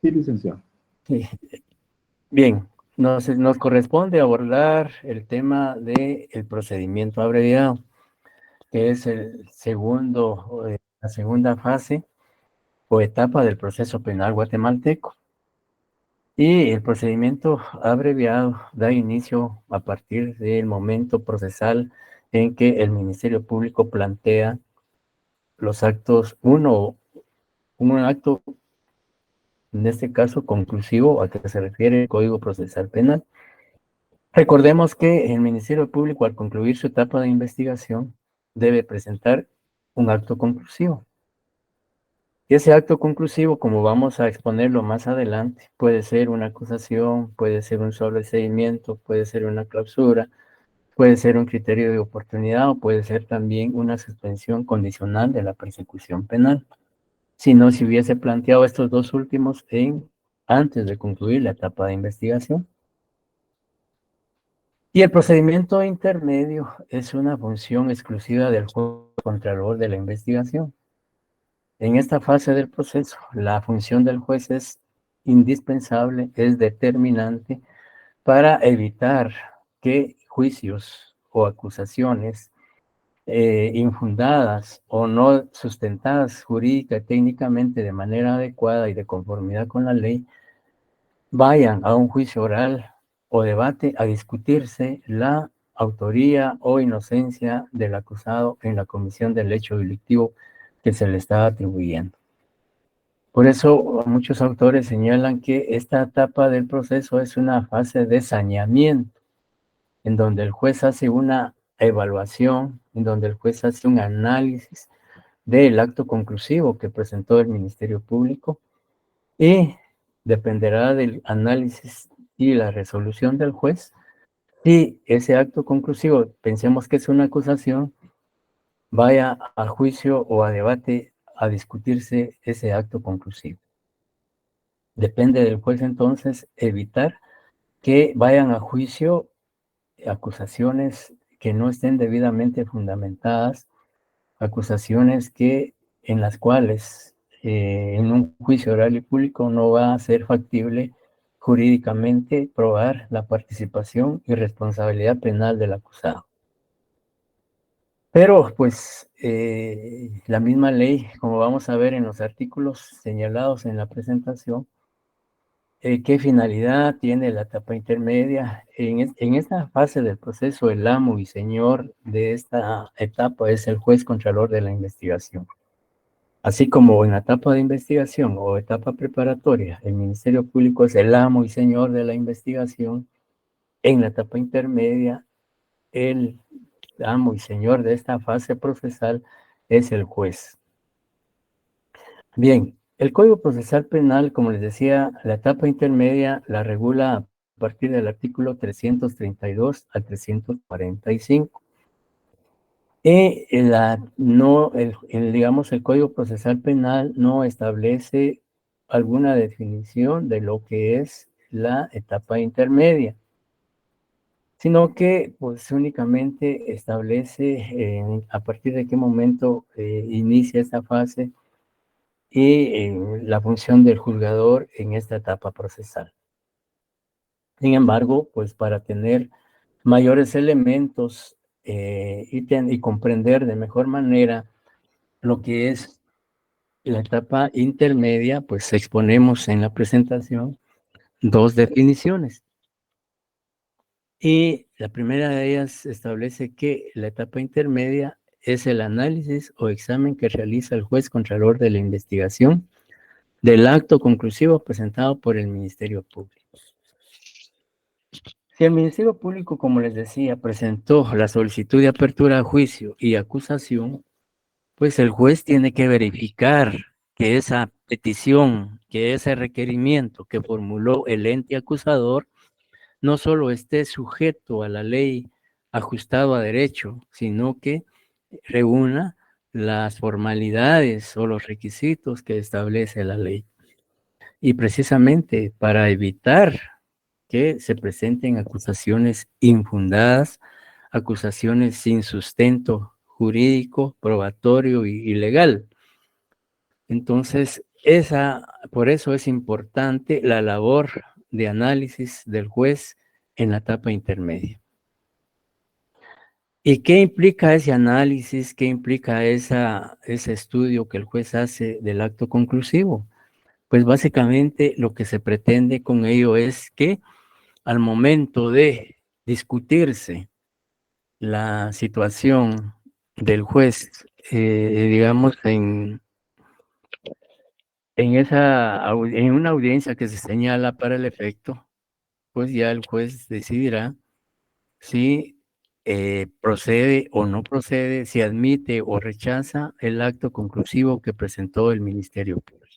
Sí, licenciado. Sí. Bien, nos corresponde abordar el tema del procedimiento abreviado, que es la segunda fase o etapa del proceso penal guatemalteco. Y el procedimiento abreviado da inicio a partir del momento procesal en que el Ministerio Público plantea los actos, un acto, en este caso conclusivo, a que se refiere el Código Procesal Penal. Recordemos que el Ministerio Público, al concluir su etapa de investigación, debe presentar un acto conclusivo. Y ese acto conclusivo, como vamos a exponerlo más adelante, puede ser una acusación, puede ser un sobreseimiento, puede ser una clausura, puede ser un criterio de oportunidad o puede ser también una suspensión condicional de la persecución penal. Si no se hubiese planteado estos dos últimos antes de concluir la etapa de investigación. Y el procedimiento intermedio es una función exclusiva del juez contralor de la investigación. En esta fase del proceso, la función del juez es indispensable, es determinante para evitar que juicios o acusaciones infundadas o no sustentadas jurídica y técnicamente de manera adecuada y de conformidad con la ley vayan a un juicio oral o debate a discutirse la autoría o inocencia del acusado en la comisión del hecho delictivo que se le está atribuyendo. Por eso muchos autores señalan que esta etapa del proceso es una fase de saneamiento, en donde el juez hace una evaluación, en donde el juez hace un análisis del acto conclusivo que presentó el Ministerio Público y dependerá del análisis y la resolución del juez. Si ese acto conclusivo, pensemos que es una acusación, vaya a juicio o a debate a discutirse ese acto conclusivo. Depende del juez entonces evitar que vayan a juicio acusaciones que no estén debidamente fundamentadas, acusaciones en las cuales en un juicio oral y público no va a ser factible jurídicamente probar la participación y responsabilidad penal del acusado. Pero pues la misma ley, como vamos a ver en los artículos señalados en la presentación, ¿qué finalidad tiene la etapa intermedia? En esta fase del proceso, el amo y señor de esta etapa es el juez contralor de la investigación. Así como en la etapa de investigación o etapa preparatoria, el Ministerio Público es el amo y señor de la investigación, en la etapa intermedia, el amo y señor de esta fase procesal es el juez. Bien, el Código Procesal Penal, como les decía, la etapa intermedia la regula a partir del artículo 332 al 345. Digamos, el Código Procesal Penal no establece alguna definición de lo que es la etapa intermedia, sino que pues únicamente establece a partir de qué momento inicia esta fase y la función del juzgador en esta etapa procesal. Sin embargo, pues para tener mayores elementos y comprender de mejor manera lo que es la etapa intermedia, pues exponemos en la presentación dos definiciones. Y la primera de ellas establece que la etapa intermedia es el análisis o examen que realiza el juez contralor de la investigación del acto conclusivo presentado por el Ministerio Público. Si el Ministerio Público, como les decía, presentó la solicitud de apertura a juicio y acusación, pues el juez tiene que verificar que esa petición, que ese requerimiento que formuló el ente acusador no solo esté sujeto a la ley, ajustado a derecho, sino que reúna las formalidades o los requisitos que establece la ley. Y precisamente para evitar que se presenten acusaciones infundadas, acusaciones sin sustento jurídico, probatorio y legal. Entonces, esa por eso es importante la labor de análisis del juez en la etapa intermedia. ¿Y qué implica ese análisis? ¿Qué implica ese estudio que el juez hace del acto conclusivo? Pues básicamente lo que se pretende con ello es que al momento de discutirse la situación del juez, digamos, en una audiencia que se señala para el efecto, pues ya el juez decidirá si procede o no procede, si admite o rechaza el acto conclusivo que presentó el Ministerio Público.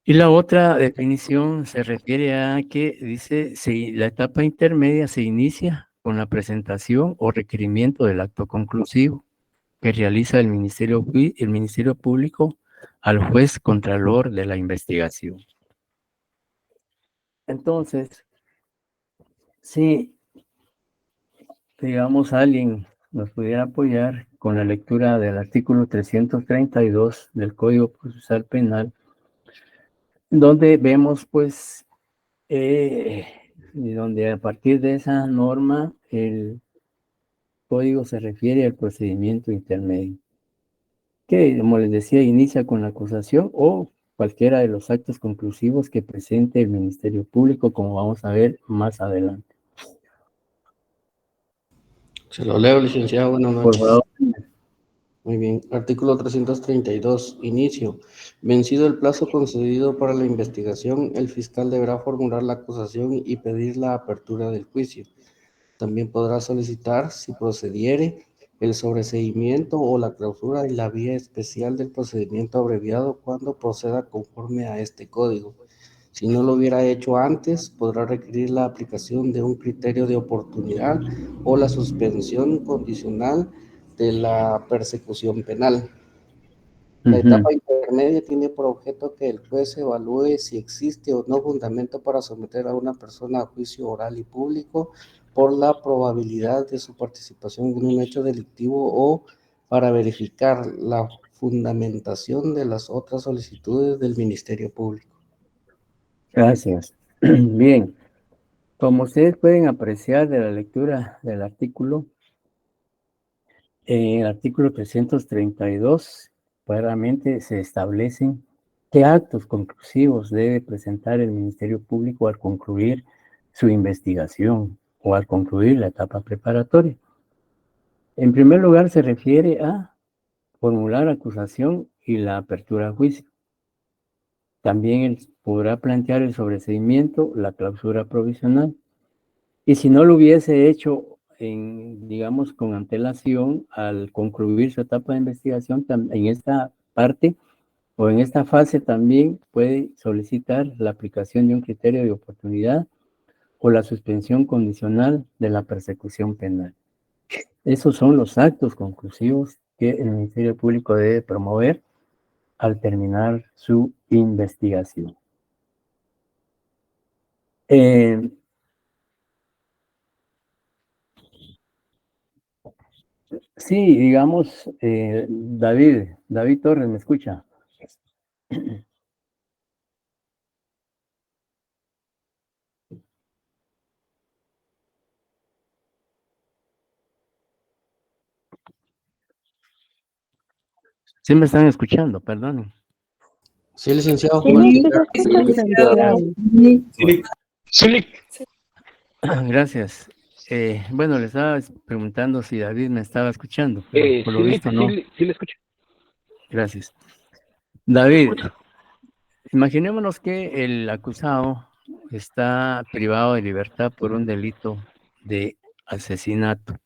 Y la otra definición se refiere a que dice si la etapa intermedia se inicia con la presentación o requerimiento del acto conclusivo que realiza el Ministerio Público al juez contralor de la investigación. Entonces, si, digamos, alguien nos pudiera apoyar con la lectura del artículo 332 del Código Procesal Penal, donde vemos, pues, y donde a partir de esa norma el código se refiere al procedimiento intermedio, que, como les decía, inicia con la acusación o cualquiera de los actos conclusivos que presente el Ministerio Público, como vamos a ver más adelante. Se lo leo, licenciado. Buenas Por noches. favor. Muy bien. Artículo 332. Inicio. Vencido el plazo concedido para la investigación, el fiscal deberá formular la acusación y pedir la apertura del juicio. También podrá solicitar, si procediere, el sobreseimiento o la clausura y la vía especial del procedimiento abreviado cuando proceda conforme a este código. Si no lo hubiera hecho antes, podrá requerir la aplicación de un criterio de oportunidad o la suspensión condicional de la persecución penal. La etapa intermedia tiene por objeto que el juez evalúe si existe o no fundamento para someter a una persona a juicio oral y público por la probabilidad de su participación en un hecho delictivo o para verificar la fundamentación de las otras solicitudes del Ministerio Público. Gracias. Bien, como ustedes pueden apreciar de la lectura del artículo, en el artículo 332 claramente se establecen qué actos conclusivos debe presentar el Ministerio Público al concluir su investigación o al concluir la etapa preparatoria. En primer lugar, se refiere a formular acusación y la apertura a juicio. También él podrá plantear el sobreseimiento, la clausura provisional. Y si no lo hubiese hecho, digamos, con antelación al concluir su etapa de investigación, en esta parte o en esta fase también puede solicitar la aplicación de un criterio de oportunidad o la suspensión condicional de la persecución penal. Esos son los actos conclusivos que el Ministerio Público debe promover al terminar su investigación. Sí, digamos, David Torres, ¿me escucha? Sí me están escuchando, perdón. Sí, licenciado. Sí. Gracias. Bueno, le estaba preguntando si David me estaba escuchando, pero por lo visto no. Sí, le escucho. Gracias. David, imaginémonos que el acusado está privado de libertad por un delito de asesinato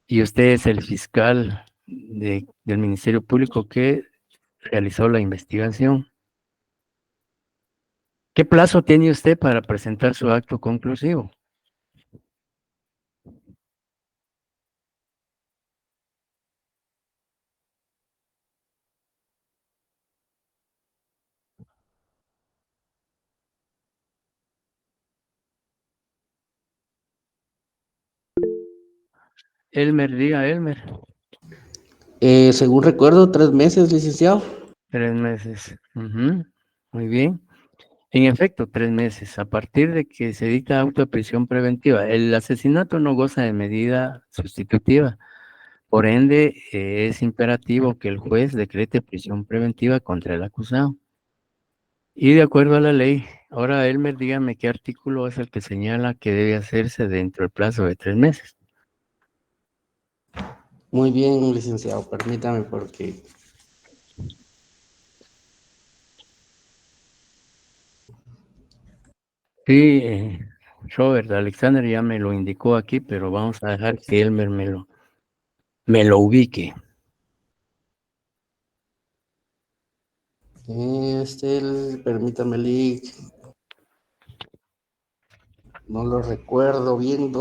y usted es el fiscal del Ministerio Público que realizó la investigación. ¿Qué plazo tiene usted para presentar su acto conclusivo? Elmer, diga Elmer. Según recuerdo, 3 meses, licenciado. 3 meses. Ujú. Muy bien. En efecto, 3 meses. A partir de que se dicta auto de prisión preventiva, el asesinato no goza de medida sustitutiva. Por ende, es imperativo que el juez decrete prisión preventiva contra el acusado. Y de acuerdo a la ley, ahora Elmer, dígame qué artículo es el que señala que debe hacerse dentro del plazo de 3 meses. Muy bien, licenciado, permítame porque Sí, Robert Alexander ya me lo indicó aquí, pero vamos a dejar que Elmer me lo ubique. permítame, Lee, no lo recuerdo bien,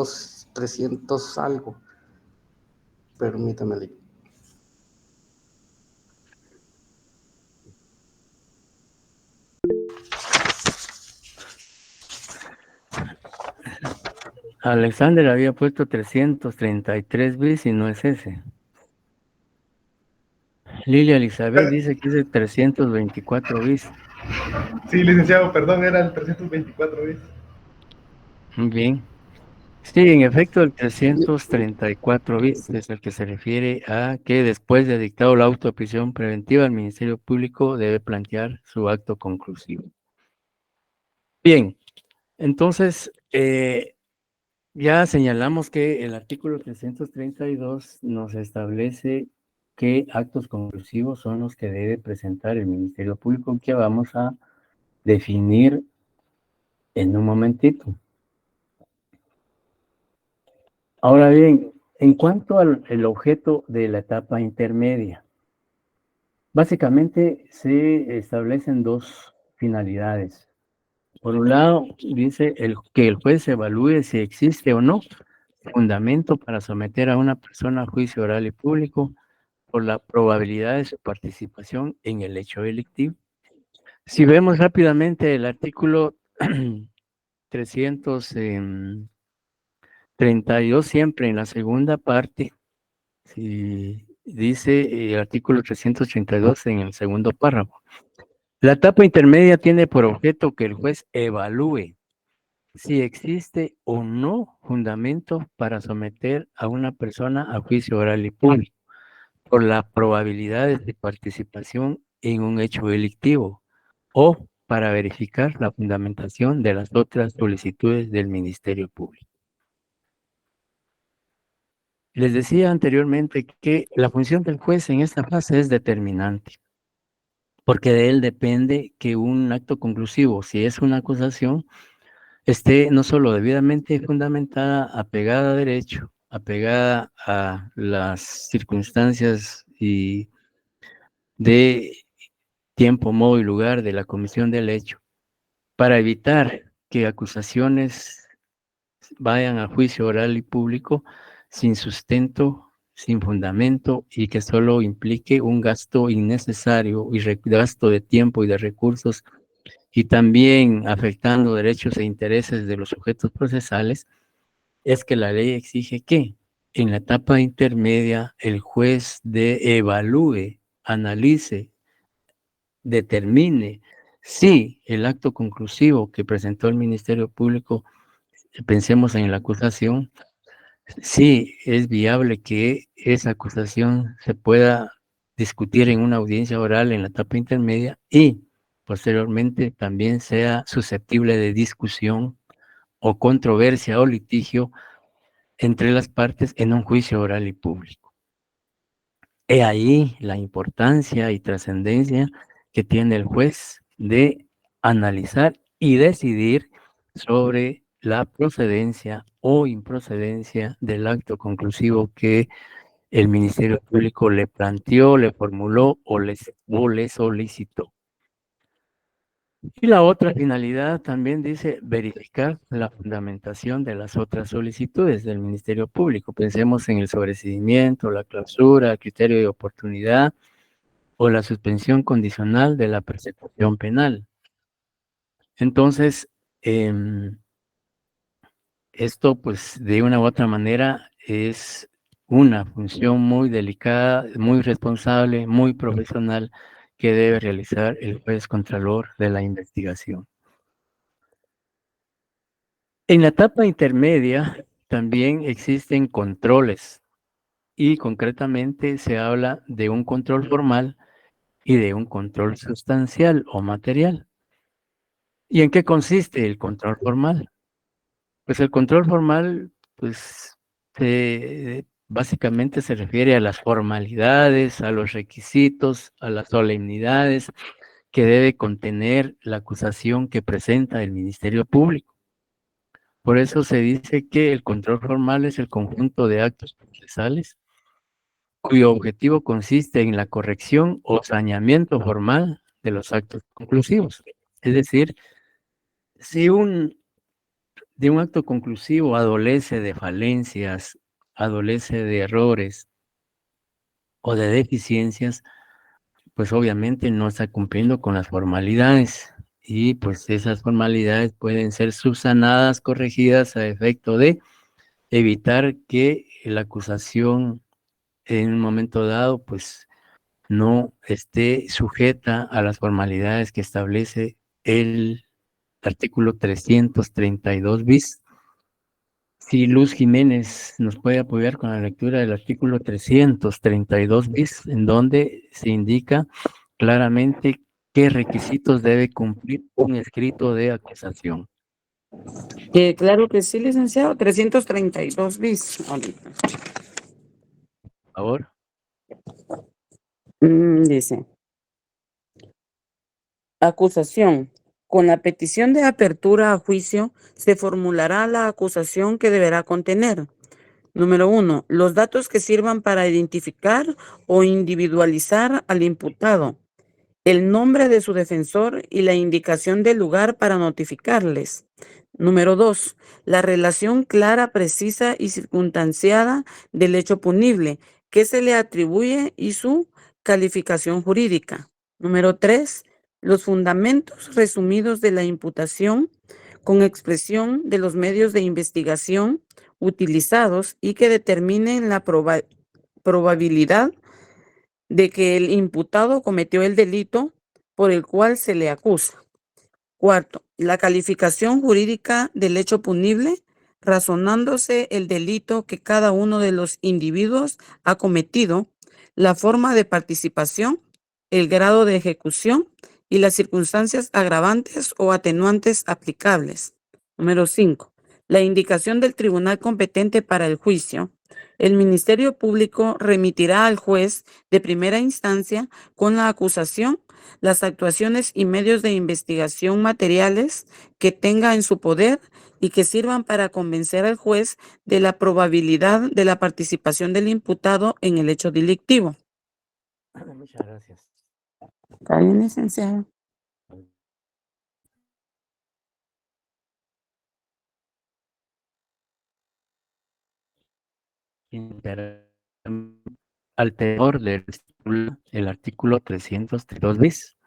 300 algo. Permítame, Lee. Alexander había puesto 333 bis y no es ese. Lilia Elizabeth dice que es el 324 bis. Sí, licenciado, perdón, era el 324 bis. Muy bien. Sí, en efecto, el 334 bis es el que se refiere a que después de dictado el auto de prisión preventiva, el Ministerio Público debe plantear su acto conclusivo. Bien, entonces, ya señalamos que el artículo 332 nos establece qué actos conclusivos son los que debe presentar el Ministerio Público, que vamos a definir en un momentito. Ahora bien, en cuanto al el objeto de la etapa intermedia, básicamente se establecen dos finalidades. Por un lado, dice que el juez evalúe si existe o no fundamento para someter a una persona a juicio oral y público por la probabilidad de su participación en el hecho delictivo. Si vemos rápidamente el artículo 332, siempre en la segunda parte, si dice el artículo 332 en el segundo párrafo. La etapa intermedia tiene por objeto que el juez evalúe si existe o no fundamento para someter a una persona a juicio oral y público por la probabilidad de participación en un hecho delictivo o para verificar la fundamentación de las otras solicitudes del Ministerio Público. Les decía anteriormente que la función del juez en esta fase es determinante, porque de él depende que un acto conclusivo, si es una acusación, esté no solo debidamente fundamentada, apegada a derecho, apegada a las circunstancias y de tiempo, modo y lugar de la comisión del hecho, para evitar que acusaciones vayan a juicio oral y público sin sustento, sin fundamento y que solo implique un gasto innecesario y gasto de tiempo y de recursos y también afectando derechos e intereses de los sujetos procesales, es que la ley exige que en la etapa intermedia el juez evalúe, analice, determine si el acto conclusivo que presentó el Ministerio Público, pensemos en la acusación, si es viable que esa acusación se pueda discutir en una audiencia oral en la etapa intermedia y posteriormente también sea susceptible de discusión o controversia o litigio entre las partes en un juicio oral y público. He ahí la importancia y trascendencia que tiene el juez de analizar y decidir sobre la procedencia o improcedencia del acto conclusivo que el Ministerio Público le planteó, le formuló o le solicitó. Y la otra finalidad también dice verificar la fundamentación de las otras solicitudes del Ministerio Público. Pensemos en el sobreseimiento, la clausura, el criterio de oportunidad o la suspensión condicional de la persecución penal. Entonces, esto pues de una u otra manera es una función muy delicada, muy responsable, muy profesional que debe realizar el juez contralor de la investigación. En la etapa intermedia también existen controles y concretamente se habla de un control formal y de un control sustancial o material. ¿Y en qué consiste el control formal? Pues el control formal, pues básicamente se refiere a las formalidades, a los requisitos, a las solemnidades que debe contener la acusación que presenta el Ministerio Público. Por eso se dice que el control formal es el conjunto de actos procesales cuyo objetivo consiste en la corrección o saneamiento formal de los actos conclusivos. Es decir, si de un acto conclusivo adolece de falencias, adolece de errores o de deficiencias, pues obviamente no está cumpliendo con las formalidades y pues esas formalidades pueden ser subsanadas, corregidas a efecto de evitar que la acusación en un momento dado pues no esté sujeta a las formalidades que establece el artículo 332 bis. Si Luz Jiménez nos puede apoyar con la lectura del artículo 332 bis, en donde se indica claramente qué requisitos debe cumplir un escrito de acusación. Claro que sí, licenciado. 332 bis. Ahorita. Por favor. Dice, acusación. Con la petición de apertura a juicio, se formulará la acusación que deberá contener. Número 1. Los datos que sirvan para identificar o individualizar al imputado, el nombre de su defensor y la indicación del lugar para notificarles. Número 2. La relación clara, precisa y circunstanciada del hecho punible que se le atribuye y su calificación jurídica. Número 3. Los fundamentos resumidos de la imputación con expresión de los medios de investigación utilizados y que determinen la probabilidad de que el imputado cometió el delito por el cual se le acusa. 4. La calificación jurídica del hecho punible, razonándose el delito que cada uno de los individuos ha cometido, la forma de participación, el grado de ejecución y las circunstancias agravantes o atenuantes aplicables. Número 5. La indicación del tribunal competente para el juicio. El Ministerio Público remitirá al juez de primera instancia con la acusación las actuaciones y medios de investigación materiales que tenga en su poder y que sirvan para convencer al juez de la probabilidad de la participación del imputado en el hecho delictivo. Muchas gracias. ¿Está bien, licenciado? Al tenor del el artículo 332 bis.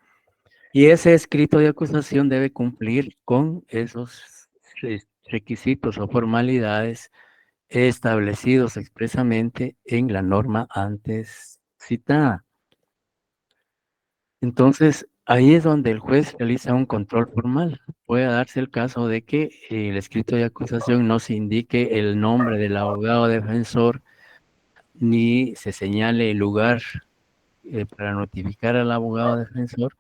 Y ese escrito de acusación debe cumplir con esos requisitos o formalidades establecidos expresamente en la norma antes citada. Entonces, ahí es donde el juez realiza un control formal. Puede darse el caso de que el escrito de acusación no se indique el nombre del abogado defensor ni se señale el lugar para notificar al abogado defensor,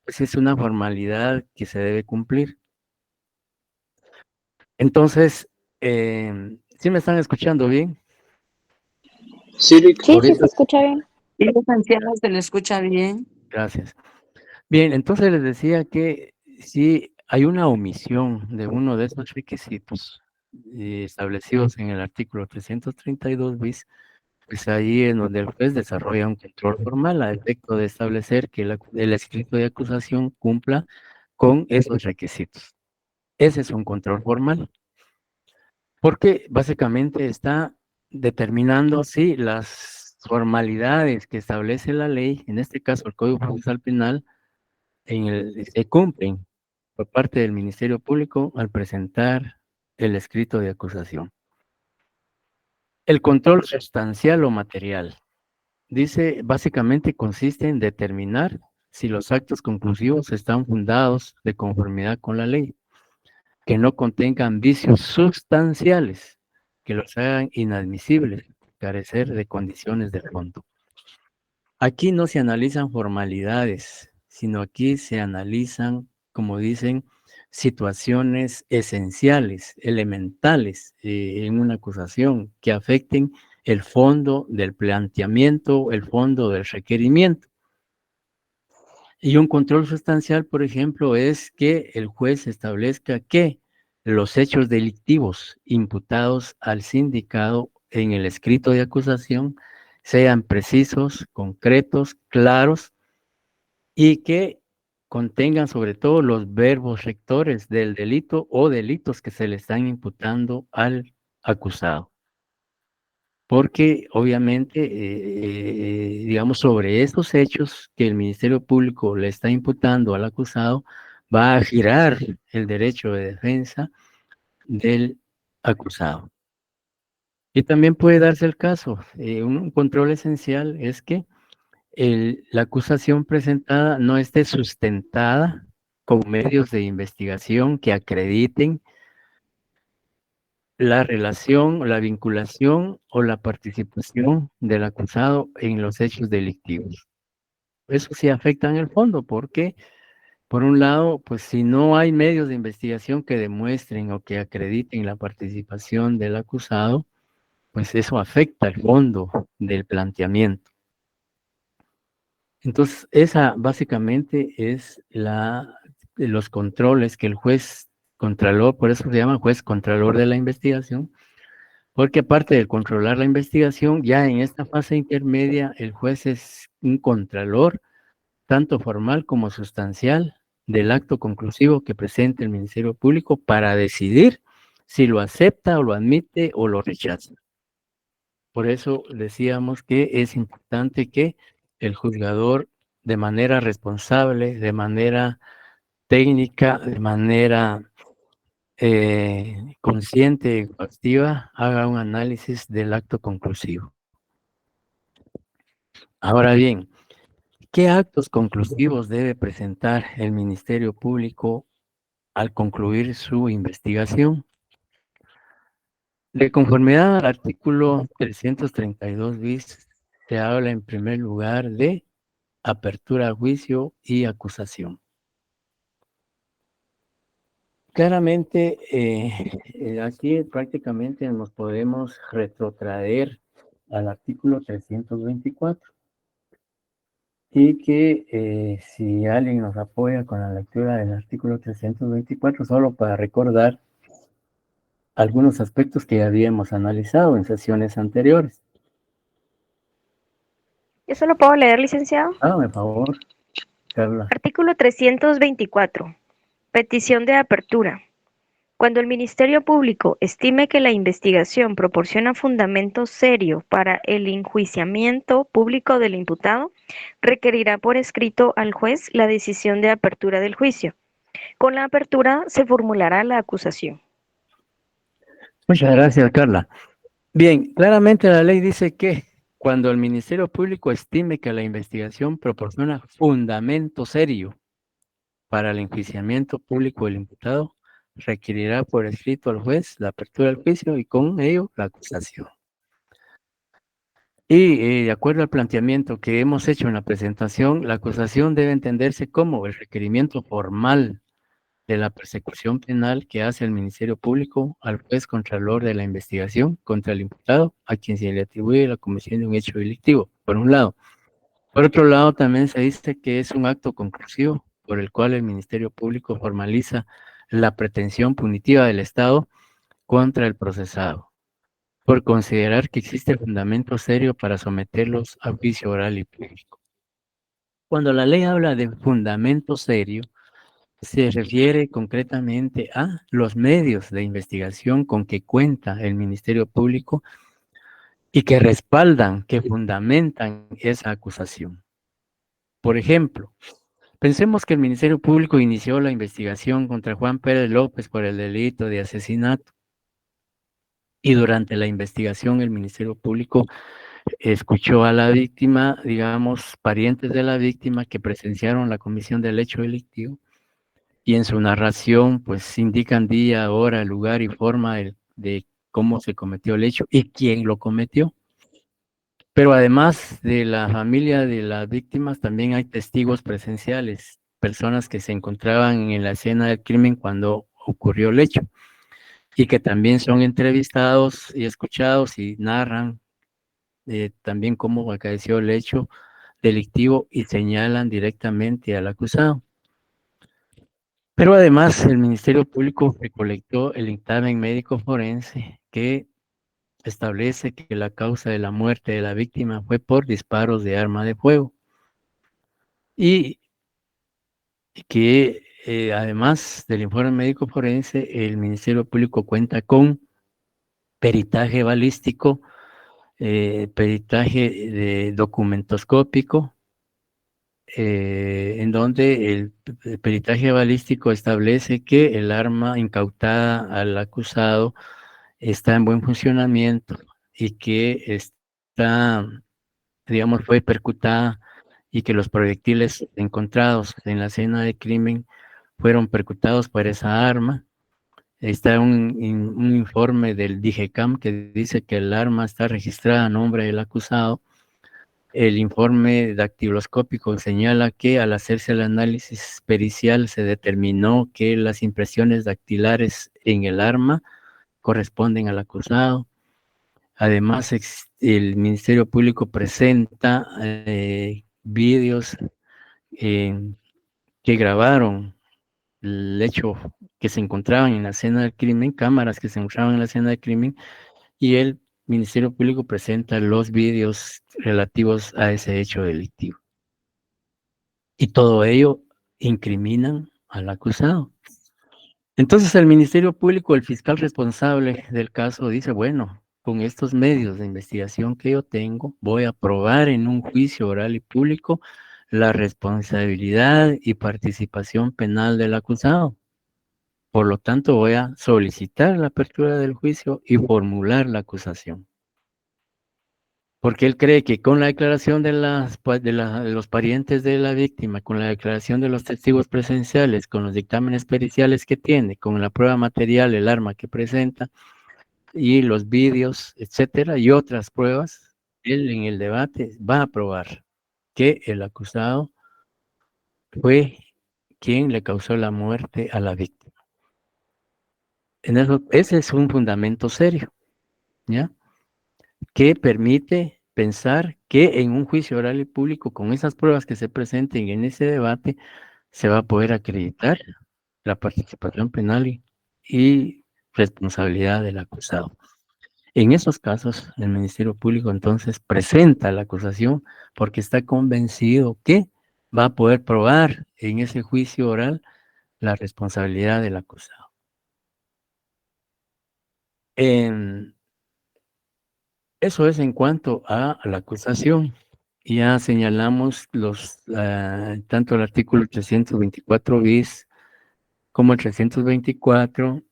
pues es una formalidad que se debe cumplir. Entonces, ¿sí me están escuchando bien? Sí, Rick. Sí, sí se escucha bien. Sí, licenciado, se le escucha bien. Gracias. Bien, entonces les decía que si hay una omisión de uno de esos requisitos establecidos en el artículo 332 bis, pues ahí es donde el juez desarrolla un control formal a efecto de establecer que el escrito de acusación cumpla con esos requisitos. Ese es un control formal, porque básicamente está determinando si las formalidades que establece la ley, en este caso el Código Procesal Penal, se cumplen por parte del Ministerio Público al presentar el escrito de acusación. El control sustancial o material, dice, básicamente consiste en determinar si los actos conclusivos están fundados de conformidad con la ley, que no contengan vicios sustanciales, que los hagan inadmisibles, carecer de condiciones de fondo. Aquí no se analizan formalidades, sino aquí se analizan, como dicen, situaciones esenciales, elementales en una acusación que afecten el fondo del planteamiento, el fondo del requerimiento. Y un control sustancial, por ejemplo, es que el juez establezca que los hechos delictivos imputados al sindicado en el escrito de acusación sean precisos, concretos, claros y que contengan sobre todo los verbos rectores del delito o delitos que se le están imputando al acusado. Porque obviamente, digamos, sobre estos hechos que el Ministerio Público le está imputando al acusado, va a girar el derecho de defensa del acusado. Y también puede darse el caso, un control esencial es que la acusación presentada no esté sustentada con medios de investigación que acrediten la relación, la vinculación o la participación del acusado en los hechos delictivos. Eso sí afecta en el fondo, porque, por un lado, pues si no hay medios de investigación que demuestren o que acrediten la participación del acusado, pues eso afecta el fondo del planteamiento. Entonces, esa básicamente es los controles que el juez contralor, por eso se llama juez contralor de la investigación, porque aparte de controlar la investigación, ya en esta fase intermedia el juez es un contralor, tanto formal como sustancial, del acto conclusivo que presenta el Ministerio Público para decidir si lo acepta o lo admite o lo rechaza. Por eso decíamos que es importante que el juzgador de manera responsable, de manera técnica, de manera consciente y activa, haga un análisis del acto conclusivo. Ahora bien, ¿qué actos conclusivos debe presentar el Ministerio Público al concluir su investigación? De conformidad al artículo 332 bis, se habla en primer lugar de apertura a juicio y acusación. Claramente, aquí prácticamente nos podemos retrotraer al artículo 324 y que si alguien nos apoya con la lectura del artículo 324, solo para recordar algunos aspectos que ya habíamos analizado en sesiones anteriores. ¿Yo solo puedo leer, licenciado? Hágame favor, Carla. Artículo 324. Petición de apertura. Cuando el Ministerio Público estime que la investigación proporciona fundamento serio para el enjuiciamiento público del imputado, requerirá por escrito al juez la decisión de apertura del juicio. Con la apertura se formulará la acusación. Muchas gracias, Carla. Bien, claramente la ley dice que cuando el Ministerio Público estime que la investigación proporciona fundamento serio para el enjuiciamiento público del imputado, requerirá por escrito al juez la apertura del juicio y con ello la acusación. Y de acuerdo al planteamiento que hemos hecho en la presentación, la acusación debe entenderse como el requerimiento formal de la persecución penal que hace el Ministerio Público al juez contralor de la investigación contra el imputado, a quien se le atribuye la comisión de un hecho delictivo, por un lado. Por otro lado, también se dice que es un acto conclusivo por el cual el Ministerio Público formaliza la pretensión punitiva del Estado contra el procesado, por considerar que existe fundamento serio para someterlos a juicio oral y público. Cuando la ley habla de fundamento serio, se refiere concretamente a los medios de investigación con que cuenta el Ministerio Público y que respaldan, que fundamentan esa acusación. Por ejemplo, pensemos que el Ministerio Público inició la investigación contra Juan Pérez López por el delito de asesinato y durante la investigación el Ministerio Público escuchó a la víctima, digamos, parientes de la víctima que presenciaron la comisión del hecho delictivo, y en su narración, pues indican día, hora, lugar y forma de cómo se cometió el hecho y quién lo cometió. Pero además de la familia de las víctimas, también hay testigos presenciales, personas que se encontraban en la escena del crimen cuando ocurrió el hecho y que también son entrevistados y escuchados y narran también cómo acaeció el hecho delictivo y señalan directamente al acusado. Pero además el Ministerio Público recolectó el dictamen médico forense que establece que la causa de la muerte de la víctima fue por disparos de arma de fuego y que además del informe médico forense, el Ministerio Público cuenta con peritaje balístico, peritaje de documentoscópico, en donde el peritaje balístico establece que el arma incautada al acusado está en buen funcionamiento y que está, digamos, fue percutada y que los proyectiles encontrados en la escena de crimen fueron percutados por esa arma. Está un informe del DIGECAM que dice que el arma está registrada a nombre del acusado. El informe dactiloscópico señala que al hacerse el análisis pericial se determinó que las impresiones dactilares en el arma corresponden al acusado. Además, el Ministerio Público presenta vídeos que grabaron el hecho que se encontraban en la escena del crimen, cámaras que se encontraban en la escena del crimen, y el Ministerio Público presenta los vídeos relativos a ese hecho delictivo. Y todo ello incriminan al acusado. Entonces el Ministerio Público, el fiscal responsable del caso, dice, bueno, con estos medios de investigación que yo tengo, voy a probar en un juicio oral y público la responsabilidad y participación penal del acusado. Por lo tanto, voy a solicitar la apertura del juicio y formular la acusación. Porque él cree que con la declaración de los parientes de la víctima, con la declaración de los testigos presenciales, con los dictámenes periciales que tiene, con la prueba material, el arma que presenta, y los vídeos, etcétera, y otras pruebas, él en el debate va a probar que el acusado fue quien le causó la muerte a la víctima. En eso, ese es un fundamento serio, ¿ya? Que permite pensar que en un juicio oral y público, con esas pruebas que se presenten en ese debate, se va a poder acreditar la participación penal y responsabilidad del acusado. En esos casos, el Ministerio Público entonces presenta la acusación porque está convencido que va a poder probar en ese juicio oral la responsabilidad del acusado. Eso es en cuanto a la acusación. Ya señalamos tanto el artículo 324 bis como el 324,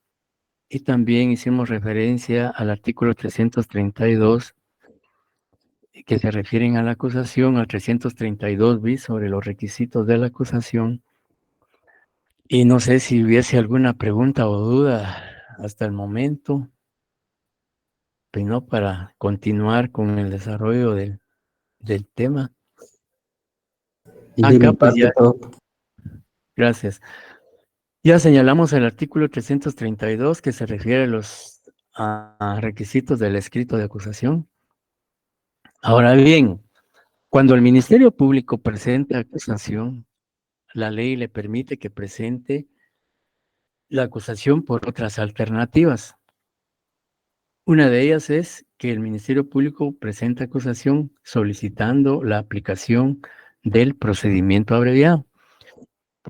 y también hicimos referencia al artículo 332 que se refieren a la acusación, al 332 bis sobre los requisitos de la acusación. Y no sé si hubiese alguna pregunta o duda hasta el momento, pero no, para continuar con el desarrollo del tema. Acá pues ya, gracias. Ya señalamos el artículo 332 que se refiere a los requisitos del escrito de acusación. Ahora bien, cuando el Ministerio Público presenta acusación, la ley le permite que presente la acusación por otras alternativas. Una de ellas es que el Ministerio Público presenta acusación solicitando la aplicación del procedimiento abreviado.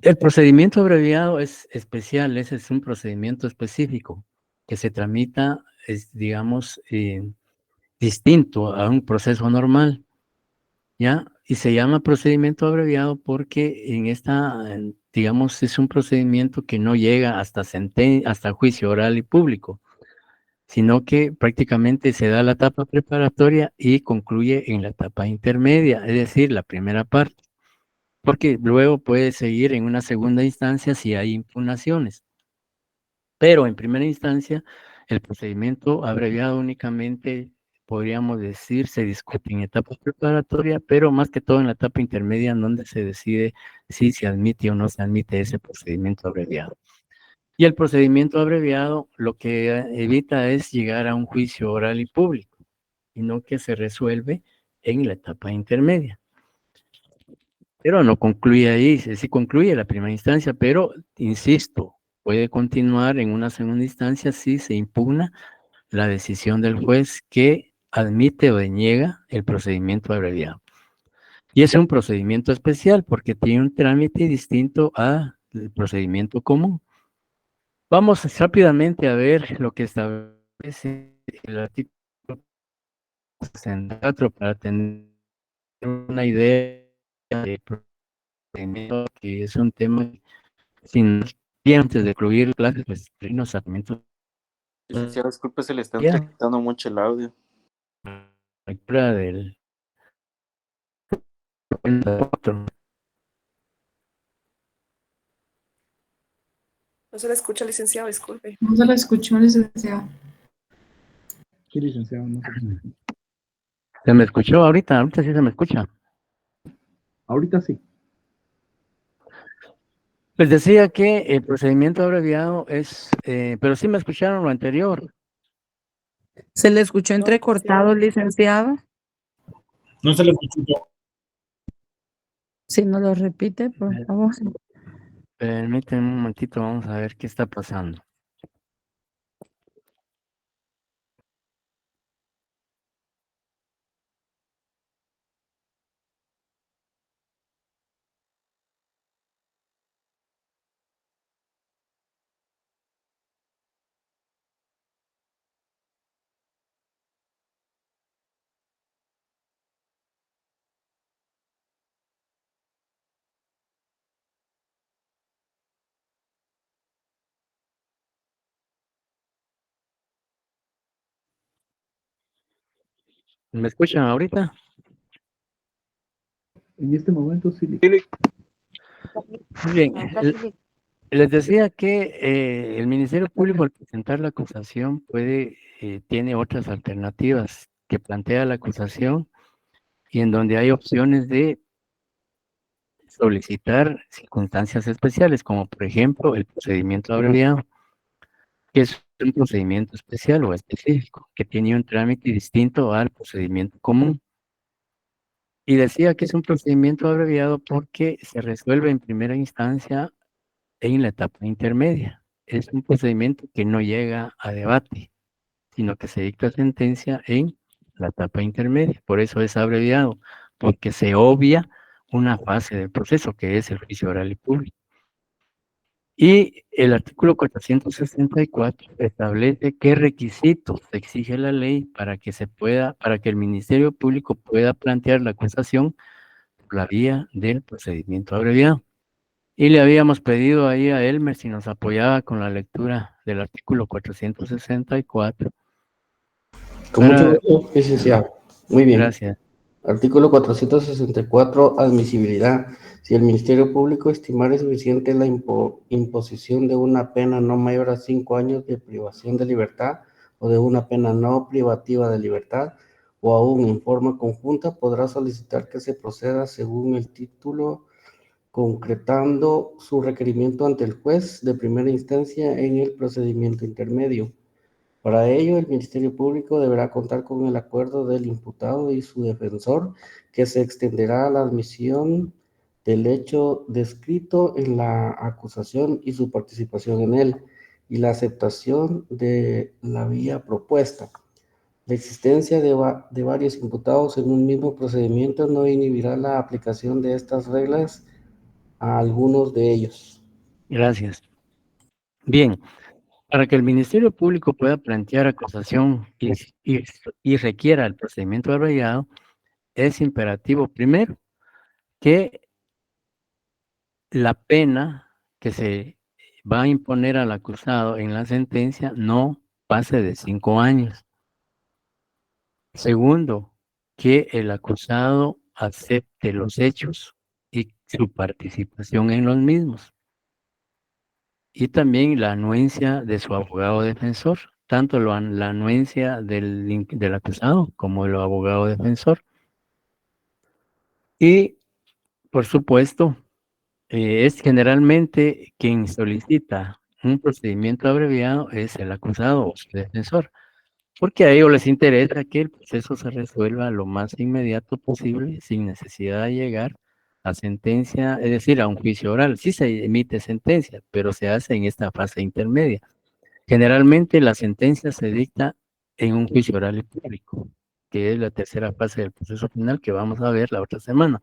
El procedimiento abreviado es especial, ese es un procedimiento específico que se tramita, digamos, distinto a un proceso normal, ¿ya? Y se llama procedimiento abreviado porque digamos, es un procedimiento que no llega hasta juicio oral y público, sino que prácticamente se da la etapa preparatoria y concluye en la etapa intermedia, es decir, la primera parte, porque luego puede seguir en una segunda instancia si hay impugnaciones. Pero en primera instancia, el procedimiento abreviado únicamente, podríamos decir, se discute en etapa preparatoria, pero más que todo en la etapa intermedia, en donde se decide si se admite o no se admite ese procedimiento abreviado. Y el procedimiento abreviado lo que evita es llegar a un juicio oral y público, sino que se resuelve en la etapa intermedia. Pero no concluye ahí, sí concluye la primera instancia, pero insisto, puede continuar en una segunda instancia si se impugna la decisión del juez que admite o deniega el procedimiento abreviado. Y es un procedimiento especial porque tiene un trámite distinto al procedimiento común. Vamos rápidamente a ver lo que establece el artículo 64 para tener una idea de procedimiento, que es un tema sin bien antes de concluir clases, pues nos sacramentos Licenciado, disculpe, se le está ya entrecortando mucho el audio. lectura del otro. No se le escucha, licenciado, disculpe. No se la escuchó, licenciado. Sí, licenciado, no. ¿Se me escuchó ahorita? Ahorita sí se me escucha. Ahorita sí. Les decía que el procedimiento abreviado es, pero sí me escucharon lo anterior. ¿Se le escuchó entrecortado, licenciado? No se le escuchó. Si no lo repite, por favor. Permítanme un momentito, vamos a ver qué está pasando. ¿Me escuchan ahorita? En este momento sí. Muy bien. Les decía que el Ministerio Público, al presentar la acusación, tiene otras alternativas que plantea la acusación y en donde hay opciones de solicitar circunstancias especiales, como por ejemplo el procedimiento abreviado, que es un procedimiento especial o específico, que tiene un trámite distinto al procedimiento común. Y decía que es un procedimiento abreviado porque se resuelve en primera instancia en la etapa intermedia. Es un procedimiento que no llega a debate, sino que se dicta sentencia en la etapa intermedia. Por eso es abreviado, porque se obvia una fase del proceso, que es el juicio oral y público. Y el artículo 464 establece qué requisitos exige la ley para que el Ministerio Público pueda plantear la acusación por la vía del procedimiento abreviado. Y le habíamos pedido ahí a Elmer si nos apoyaba con la lectura del artículo 464. Con mucho gusto, licenciado. Muy bien. Gracias. Artículo 464, admisibilidad. Si el Ministerio Público estimare suficiente la imposición de una pena no mayor a 5 años de privación de libertad o de una pena no privativa de libertad o aún en forma conjunta, podrá solicitar que se proceda según el título, concretando su requerimiento ante el juez de primera instancia en el procedimiento intermedio. Para ello, el Ministerio Público deberá contar con el acuerdo del imputado y su defensor, que se extenderá a la admisión del hecho descrito en la acusación y su participación en él, y la aceptación de la vía propuesta. La existencia de varios imputados en un mismo procedimiento no inhibirá la aplicación de estas reglas a algunos de ellos. Gracias. Bien, para que el Ministerio Público pueda plantear acusación y requiera el procedimiento abreviado, es imperativo primero que la pena que se va a imponer al acusado en la sentencia no pase de 5 años. Segundo, que el acusado acepte los hechos y su participación en los mismos. Y también la anuencia de su abogado defensor, tanto la anuencia del acusado como el abogado defensor. Y, por supuesto, es generalmente quien solicita un procedimiento abreviado es el acusado o su defensor, porque a ellos les interesa que el proceso se resuelva lo más inmediato posible sin necesidad de llegar a sentencia, es decir, a un juicio oral. Sí se emite sentencia, pero se hace en esta fase intermedia. Generalmente la sentencia se dicta en un juicio oral y público, que es la tercera fase del proceso penal que vamos a ver la otra semana.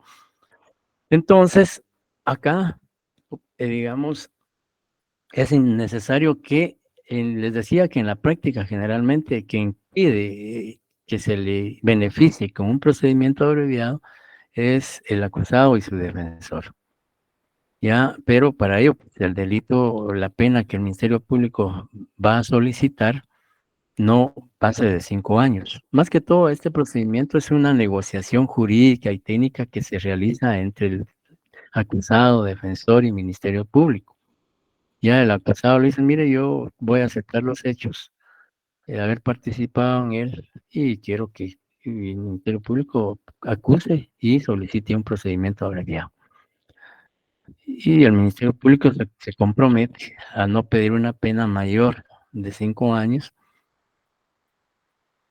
Entonces, acá, digamos, es innecesario que, les decía que en la práctica generalmente quien pide que se le beneficie con un procedimiento abreviado es el acusado y su defensor. Ya, pero para ello, pues, el delito o la pena que el Ministerio Público va a solicitar no pase de 5 años. Más que todo, este procedimiento es una negociación jurídica y técnica que se realiza entre el acusado, defensor y Ministerio Público. Ya el acusado le dice, mire, yo voy a aceptar los hechos, el haber participado en él y quiero que el Ministerio Público acuse y solicite un procedimiento abreviado. Y el Ministerio Público se compromete a no pedir una pena mayor de 5 años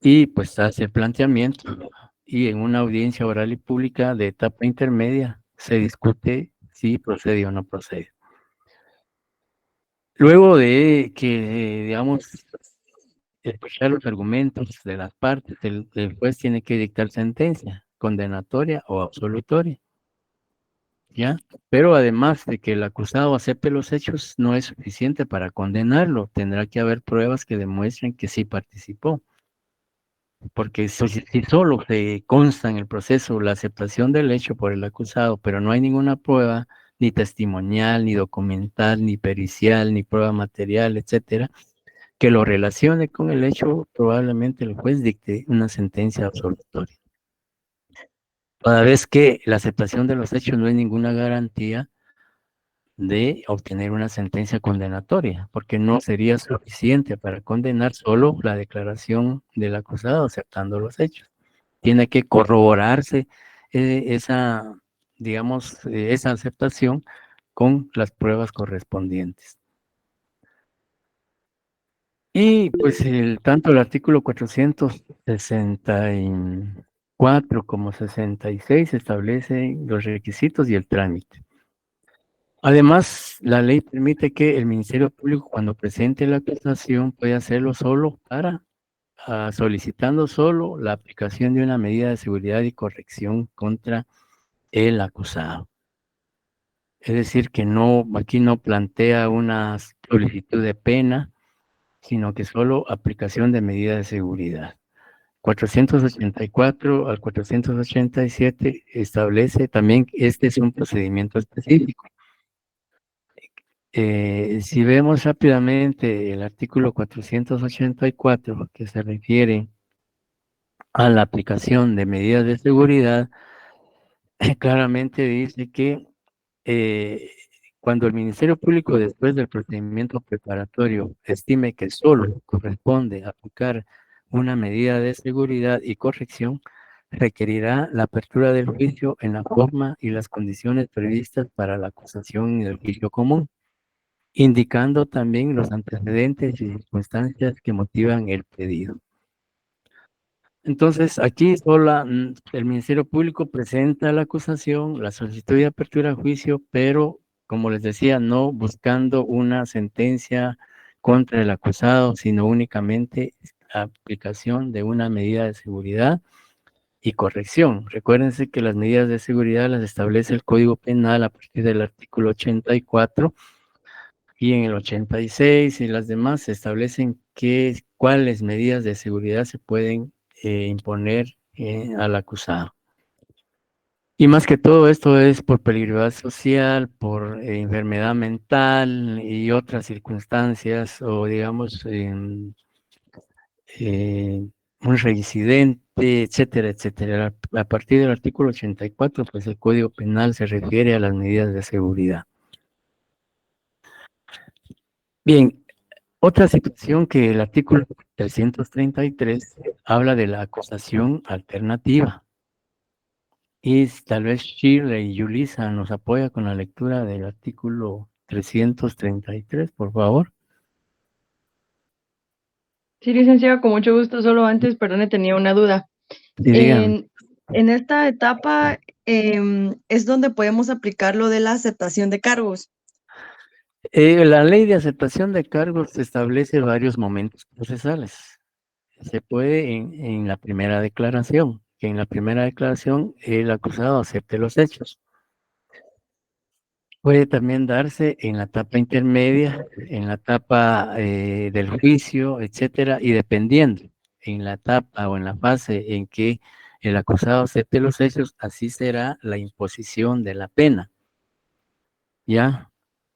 y pues hace el planteamiento y en una audiencia oral y pública de etapa intermedia se discute si procede o no procede. Luego de que, digamos, escuchar los argumentos de las partes, el juez tiene que dictar sentencia condenatoria o absolutoria, ¿ya? Pero además de que el acusado acepte los hechos, no es suficiente para condenarlo. Tendrá que haber pruebas que demuestren que sí participó. Porque si solo se consta en el proceso la aceptación del hecho por el acusado, pero no hay ninguna prueba, ni testimonial, ni documental, ni pericial, ni prueba material, etcétera, que lo relacione con el hecho, probablemente el juez dicte una sentencia absolutoria. Toda vez que la aceptación de los hechos no es ninguna garantía de obtener una sentencia condenatoria, porque no sería suficiente para condenar solo la declaración del acusado aceptando los hechos. Tiene que corroborarse esa, digamos, esa aceptación con las pruebas correspondientes. Y pues tanto el artículo 464 como 66 establecen los requisitos y el trámite. Además, la ley permite que el Ministerio Público, cuando presente la acusación, puede hacerlo solo solicitando solo la aplicación de una medida de seguridad y corrección contra el acusado. Es decir, que aquí no plantea una solicitud de pena, sino que solo aplicación de medida de seguridad. 484 al 487 establece también, este es un procedimiento específico. Si vemos rápidamente el artículo 484, que se refiere a la aplicación de medidas de seguridad, claramente dice que cuando el Ministerio Público, después del procedimiento preparatorio, estime que solo corresponde aplicar una medida de seguridad y corrección, requerirá la apertura del juicio en la forma y las condiciones previstas para la acusación y el juicio común, indicando también los antecedentes y circunstancias que motivan el pedido. Entonces, aquí solo el Ministerio Público presenta la acusación, la solicitud de apertura a juicio, pero, como les decía, no buscando una sentencia contra el acusado, sino únicamente aplicación de una medida de seguridad y corrección. Recuérdense que las medidas de seguridad las establece el Código Penal a partir del artículo 84 y en el 86 y las demás se establecen cuáles medidas de seguridad se pueden imponer al acusado. Y más que todo esto es por peligrosidad social, por enfermedad mental y otras circunstancias o digamos un reincidente, etcétera, etcétera. A partir del artículo 84, pues el Código Penal se refiere a las medidas de seguridad. Bien, otra situación que el artículo 333 habla de la acusación alternativa. Y tal vez Shirley y Yulisa nos apoya con la lectura del artículo 333, por favor. Sí, licenciado, con mucho gusto. Solo antes, perdone, tenía una duda. Sí, dígame. En esta etapa es donde podemos aplicar lo de la aceptación de cargos. La ley de aceptación de cargos establece varios momentos procesales. Se puede en la primera declaración, que en la primera declaración el acusado acepte los hechos. Puede también darse en la etapa intermedia, en la etapa del juicio, etcétera, y dependiendo en la etapa o en la fase en que el acusado acepte los hechos, así será la imposición de la pena. ¿Ya?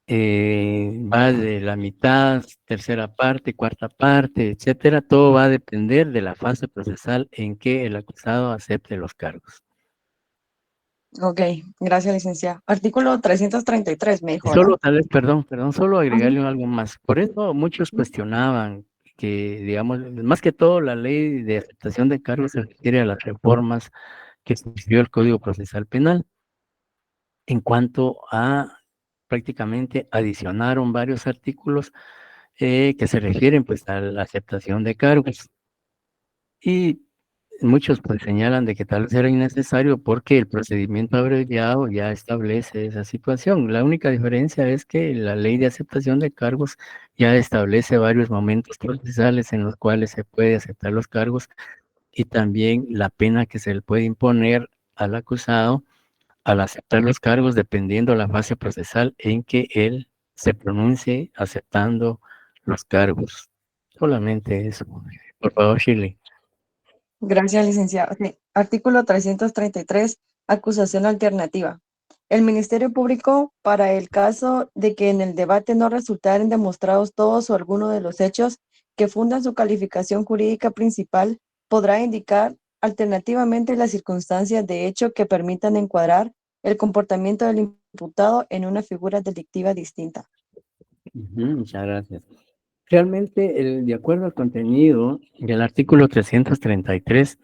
Va de la mitad, tercera parte, cuarta parte, etcétera. Todo va a depender de la fase procesal en que el acusado acepte los cargos. Ok, gracias, licenciado. Artículo 333, me dijo, ¿verdad? Solo tal vez, perdón, solo agregarle algo más. Por eso muchos cuestionaban que, digamos, más que todo la ley de aceptación de cargos se refiere a las reformas que sufrió el Código Procesal Penal en cuanto a prácticamente adicionaron varios artículos que se refieren pues a la aceptación de cargos. Y muchos pues señalan de que tal vez era innecesario porque el procedimiento abreviado ya establece esa situación. La única diferencia es que la ley de aceptación de cargos ya establece varios momentos procesales en los cuales se puede aceptar los cargos y también la pena que se le puede imponer al acusado al aceptar los cargos dependiendo la fase procesal en que él se pronuncie aceptando los cargos. Solamente eso. Por favor, Shirley. Gracias, licenciado. Sí. Artículo 333, acusación alternativa. El Ministerio Público, para el caso de que en el debate no resultaren demostrados todos o alguno de los hechos que fundan su calificación jurídica principal, podrá indicar alternativamente las circunstancias de hecho que permitan encuadrar el comportamiento del imputado en una figura delictiva distinta. Muchas gracias. Realmente, de acuerdo al contenido del artículo 333,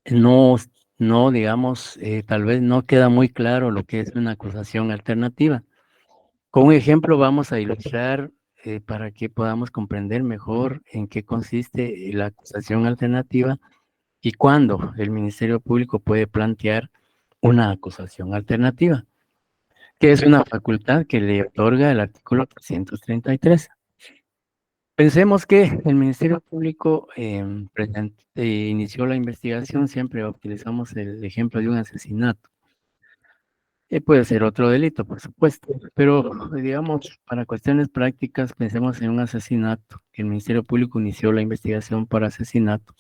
no digamos, tal vez no queda muy claro lo que es una acusación alternativa. Con un ejemplo vamos a ilustrar para que podamos comprender mejor en qué consiste la acusación alternativa y cuándo el Ministerio Público puede plantear una acusación alternativa, que es una facultad que le otorga el artículo 333. Pensemos que el Ministerio Público inició la investigación, siempre utilizamos el ejemplo de un asesinato. Puede ser otro delito, por supuesto, pero digamos, para cuestiones prácticas, pensemos en un asesinato. El Ministerio Público inició la investigación por asesinato.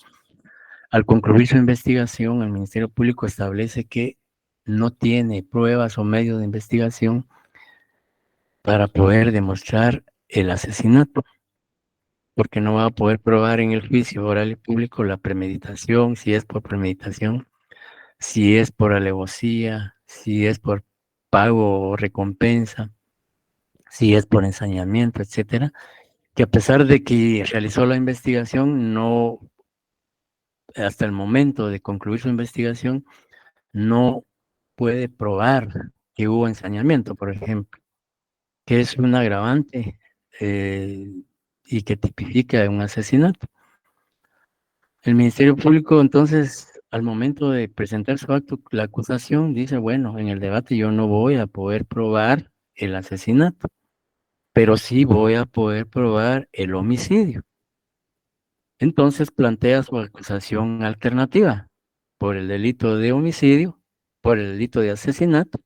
Al concluir su investigación, el Ministerio Público establece que no tiene pruebas o medios de investigación para poder demostrar el asesinato, porque no va a poder probar en el juicio oral y público la premeditación, si es por premeditación, si es por alevosía, si es por pago o recompensa, si es por ensañamiento, etcétera, que a pesar de que realizó la investigación, no, hasta el momento de concluir su investigación, no puede probar que hubo ensañamiento, por ejemplo, que es un agravante y que tipifica un asesinato. El Ministerio Público, entonces, al momento de presentar su acto, la acusación dice, bueno, en el debate yo no voy a poder probar el asesinato, pero sí voy a poder probar el homicidio. Entonces plantea su acusación alternativa por el delito de homicidio, por el delito de asesinato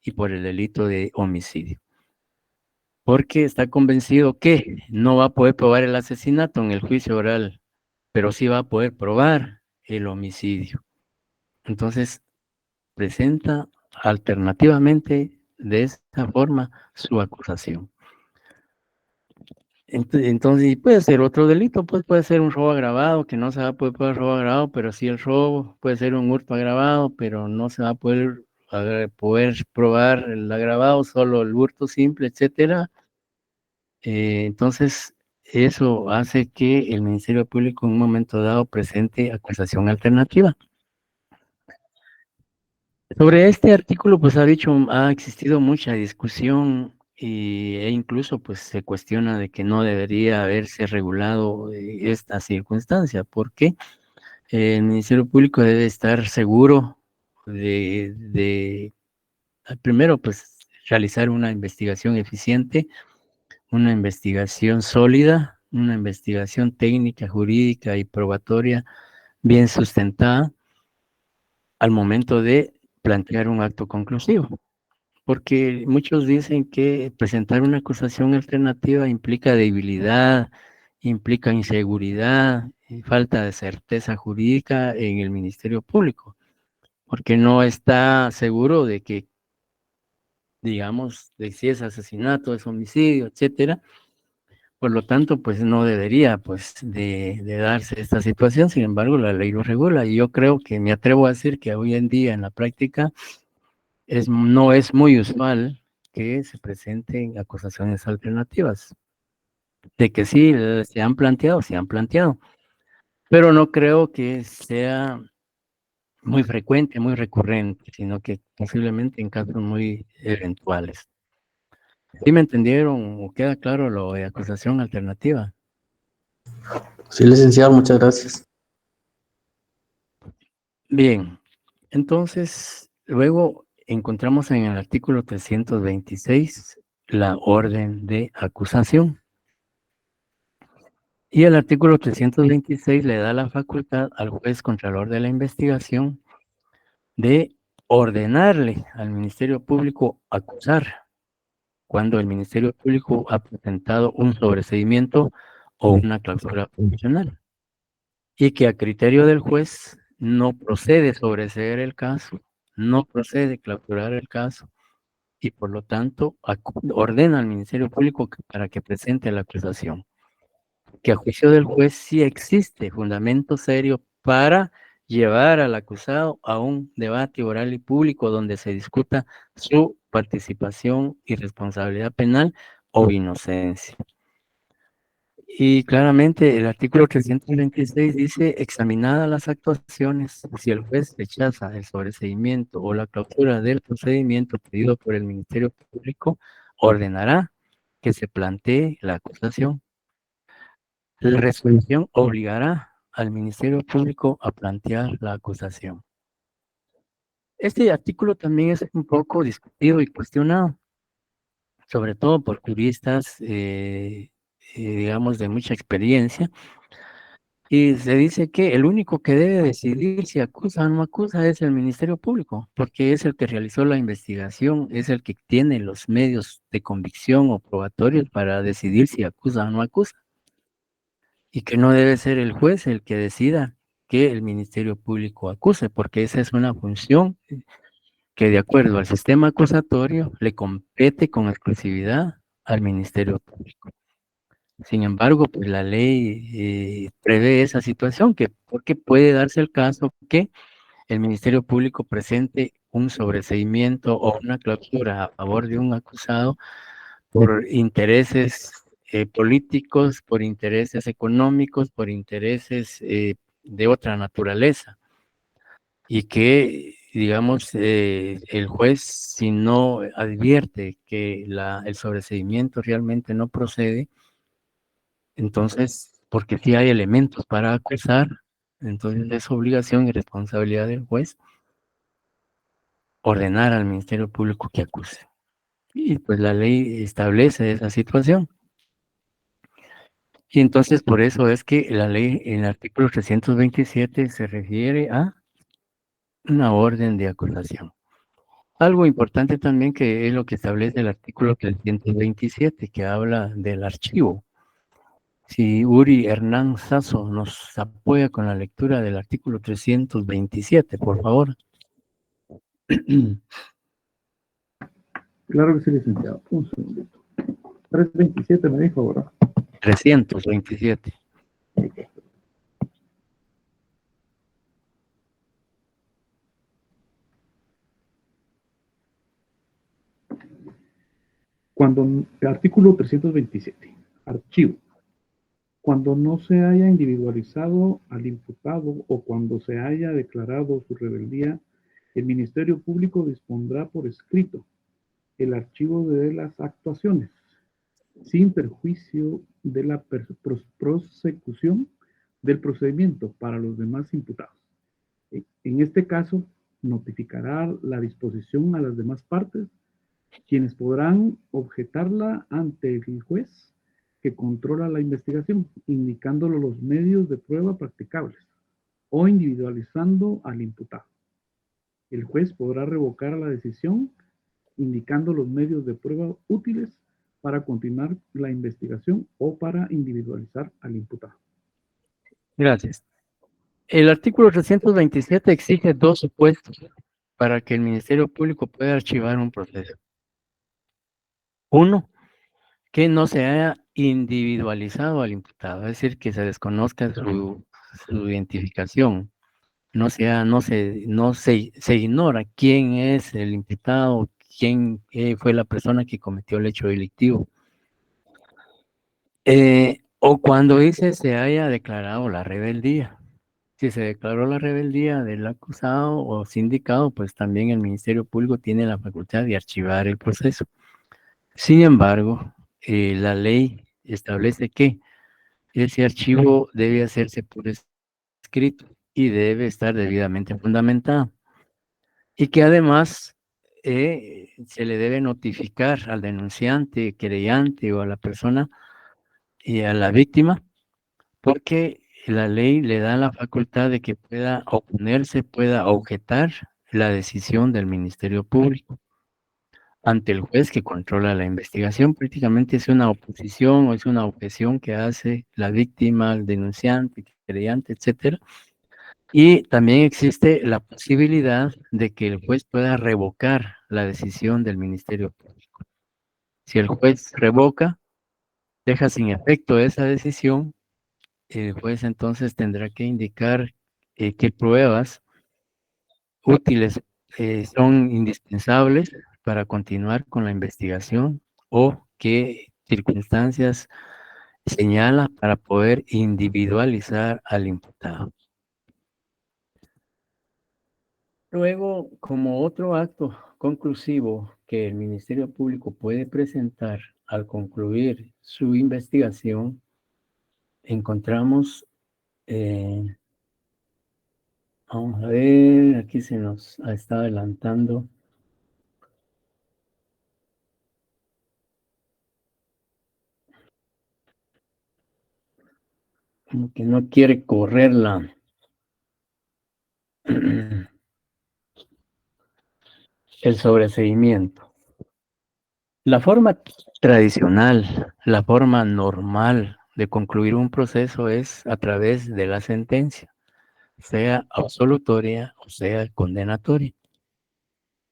y por el delito de homicidio. Porque está convencido que no va a poder probar el asesinato en el juicio oral, pero sí va a poder probar el homicidio. Entonces, presenta alternativamente de esta forma su acusación. Entonces, y puede ser otro delito, pues puede ser un robo agravado, que no se va a poder robo agravado, pero sí el robo, puede ser un hurto agravado, pero no se va a poder probar el agravado, solo el hurto simple, etcétera. Entonces, eso hace que el Ministerio Público en un momento dado presente acusación alternativa. Sobre este artículo, pues ha existido mucha discusión e incluso pues se cuestiona de que no debería haberse regulado esta circunstancia, porque el Ministerio Público debe estar seguro de primero, pues realizar una investigación eficiente, una investigación sólida, una investigación técnica, jurídica y probatoria bien sustentada al momento de plantear un acto conclusivo. Porque muchos dicen que presentar una acusación alternativa implica debilidad, implica inseguridad y falta de certeza jurídica en el Ministerio Público, porque no está seguro de que, digamos, de si es asesinato, es homicidio, etcétera. Por lo tanto, pues no debería pues de darse esta situación. Sin embargo, la ley lo regula y yo creo que me atrevo a decir que hoy en día en la práctica no es muy usual que se presenten acusaciones alternativas. De que sí, se han planteado, pero no creo que sea muy frecuente, muy recurrente, sino que posiblemente en casos muy eventuales. ¿Sí me entendieron o queda claro lo de acusación alternativa? Sí, licenciado, muchas gracias. Bien, entonces luego encontramos en el artículo 326 la orden de acusación. Y el artículo 326 le da la facultad al juez contralor de la investigación de ordenarle al Ministerio Público acusar cuando el Ministerio Público ha presentado un sobreseimiento o una clausura provisional y que a criterio del juez no procede sobreseer el caso, no procede clausurar el caso y por lo tanto ordena al Ministerio Público para que presente la acusación. Que a juicio del juez sí existe fundamento serio para llevar al acusado a un debate oral y público donde se discuta su participación y responsabilidad penal o inocencia. Y claramente el artículo 326 dice, examinadas las actuaciones, si el juez rechaza el sobreseimiento o la clausura del procedimiento pedido por el Ministerio Público, ordenará que se plantee la acusación. La resolución obligará al Ministerio Público a plantear la acusación. Este artículo también es un poco discutido y cuestionado, sobre todo por juristas, digamos, de mucha experiencia, y se dice que el único que debe decidir si acusa o no acusa es el Ministerio Público, porque es el que realizó la investigación, es el que tiene los medios de convicción o probatorios para decidir si acusa o no acusa. Y que no debe ser el juez el que decida que el Ministerio Público acuse, porque esa es una función que de acuerdo al sistema acusatorio le compete con exclusividad al Ministerio Público. Sin embargo, pues la ley prevé esa situación, porque puede darse el caso que el Ministerio Público presente un sobreseimiento o una clausura a favor de un acusado por intereses políticos, por intereses económicos, por intereses de otra naturaleza. Y que, digamos, el juez, si no advierte que el sobreseimiento realmente no procede, entonces, porque sí hay elementos para acusar, entonces es obligación y responsabilidad del juez ordenar al Ministerio Público que acuse. Y pues la ley establece esa situación. Y entonces por eso es que la ley en el artículo 327 se refiere a una orden de acusación. Algo importante también que es lo que establece el artículo 327 que habla del archivo. Si Uri Hernán Sasso nos apoya con la lectura del artículo 327, por favor. Claro que sí, licenciado. Un segundito. 327 me dijo, ¿verdad? 327. Artículo 327. Archivo. Cuando no se haya individualizado al imputado o cuando se haya declarado su rebeldía, el Ministerio Público dispondrá por escrito el archivo de las actuaciones, sin perjuicio de la prosecución del procedimiento para los demás imputados. En este caso, notificará la disposición a las demás partes, quienes podrán objetarla ante el juez que controla la investigación, indicándole los medios de prueba practicables o individualizando al imputado. El juez podrá revocar la decisión indicando los medios de prueba útiles para continuar la investigación o para individualizar al imputado. Gracias. El artículo 327 exige dos supuestos para que el Ministerio Público pueda archivar un proceso. Uno, que no se haya individualizado al imputado, es decir, que se desconozca su identificación. Se ignora quién es el imputado, quién fue la persona que cometió el hecho delictivo. O cuando dice se haya declarado la rebeldía. Si se declaró la rebeldía del acusado o sindicado, pues también el Ministerio Público tiene la facultad de archivar el proceso. Sin embargo, la ley establece que ese archivo debe hacerse por escrito y debe estar debidamente fundamentado. Y que además se le debe notificar al denunciante, querellante o a la persona y a la víctima, porque la ley le da la facultad de que pueda oponerse, pueda objetar la decisión del Ministerio Público ante el juez que controla la investigación. Prácticamente es una oposición o es una objeción que hace la víctima, el denunciante, el querellante, etcétera. Y también existe la posibilidad de que el juez pueda revocar la decisión del Ministerio Público. Si el juez revoca, deja sin efecto esa decisión, el juez entonces tendrá que indicar qué pruebas útiles son indispensables para continuar con la investigación o qué circunstancias señala para poder individualizar al imputado. Luego, como otro acto conclusivo que el Ministerio Público puede presentar al concluir su investigación, encontramos, vamos a ver, aquí se nos está adelantando. Como que no quiere correrla. El sobreseimiento. La forma tradicional, la forma normal de concluir un proceso es a través de la sentencia, sea absolutoria o sea condenatoria.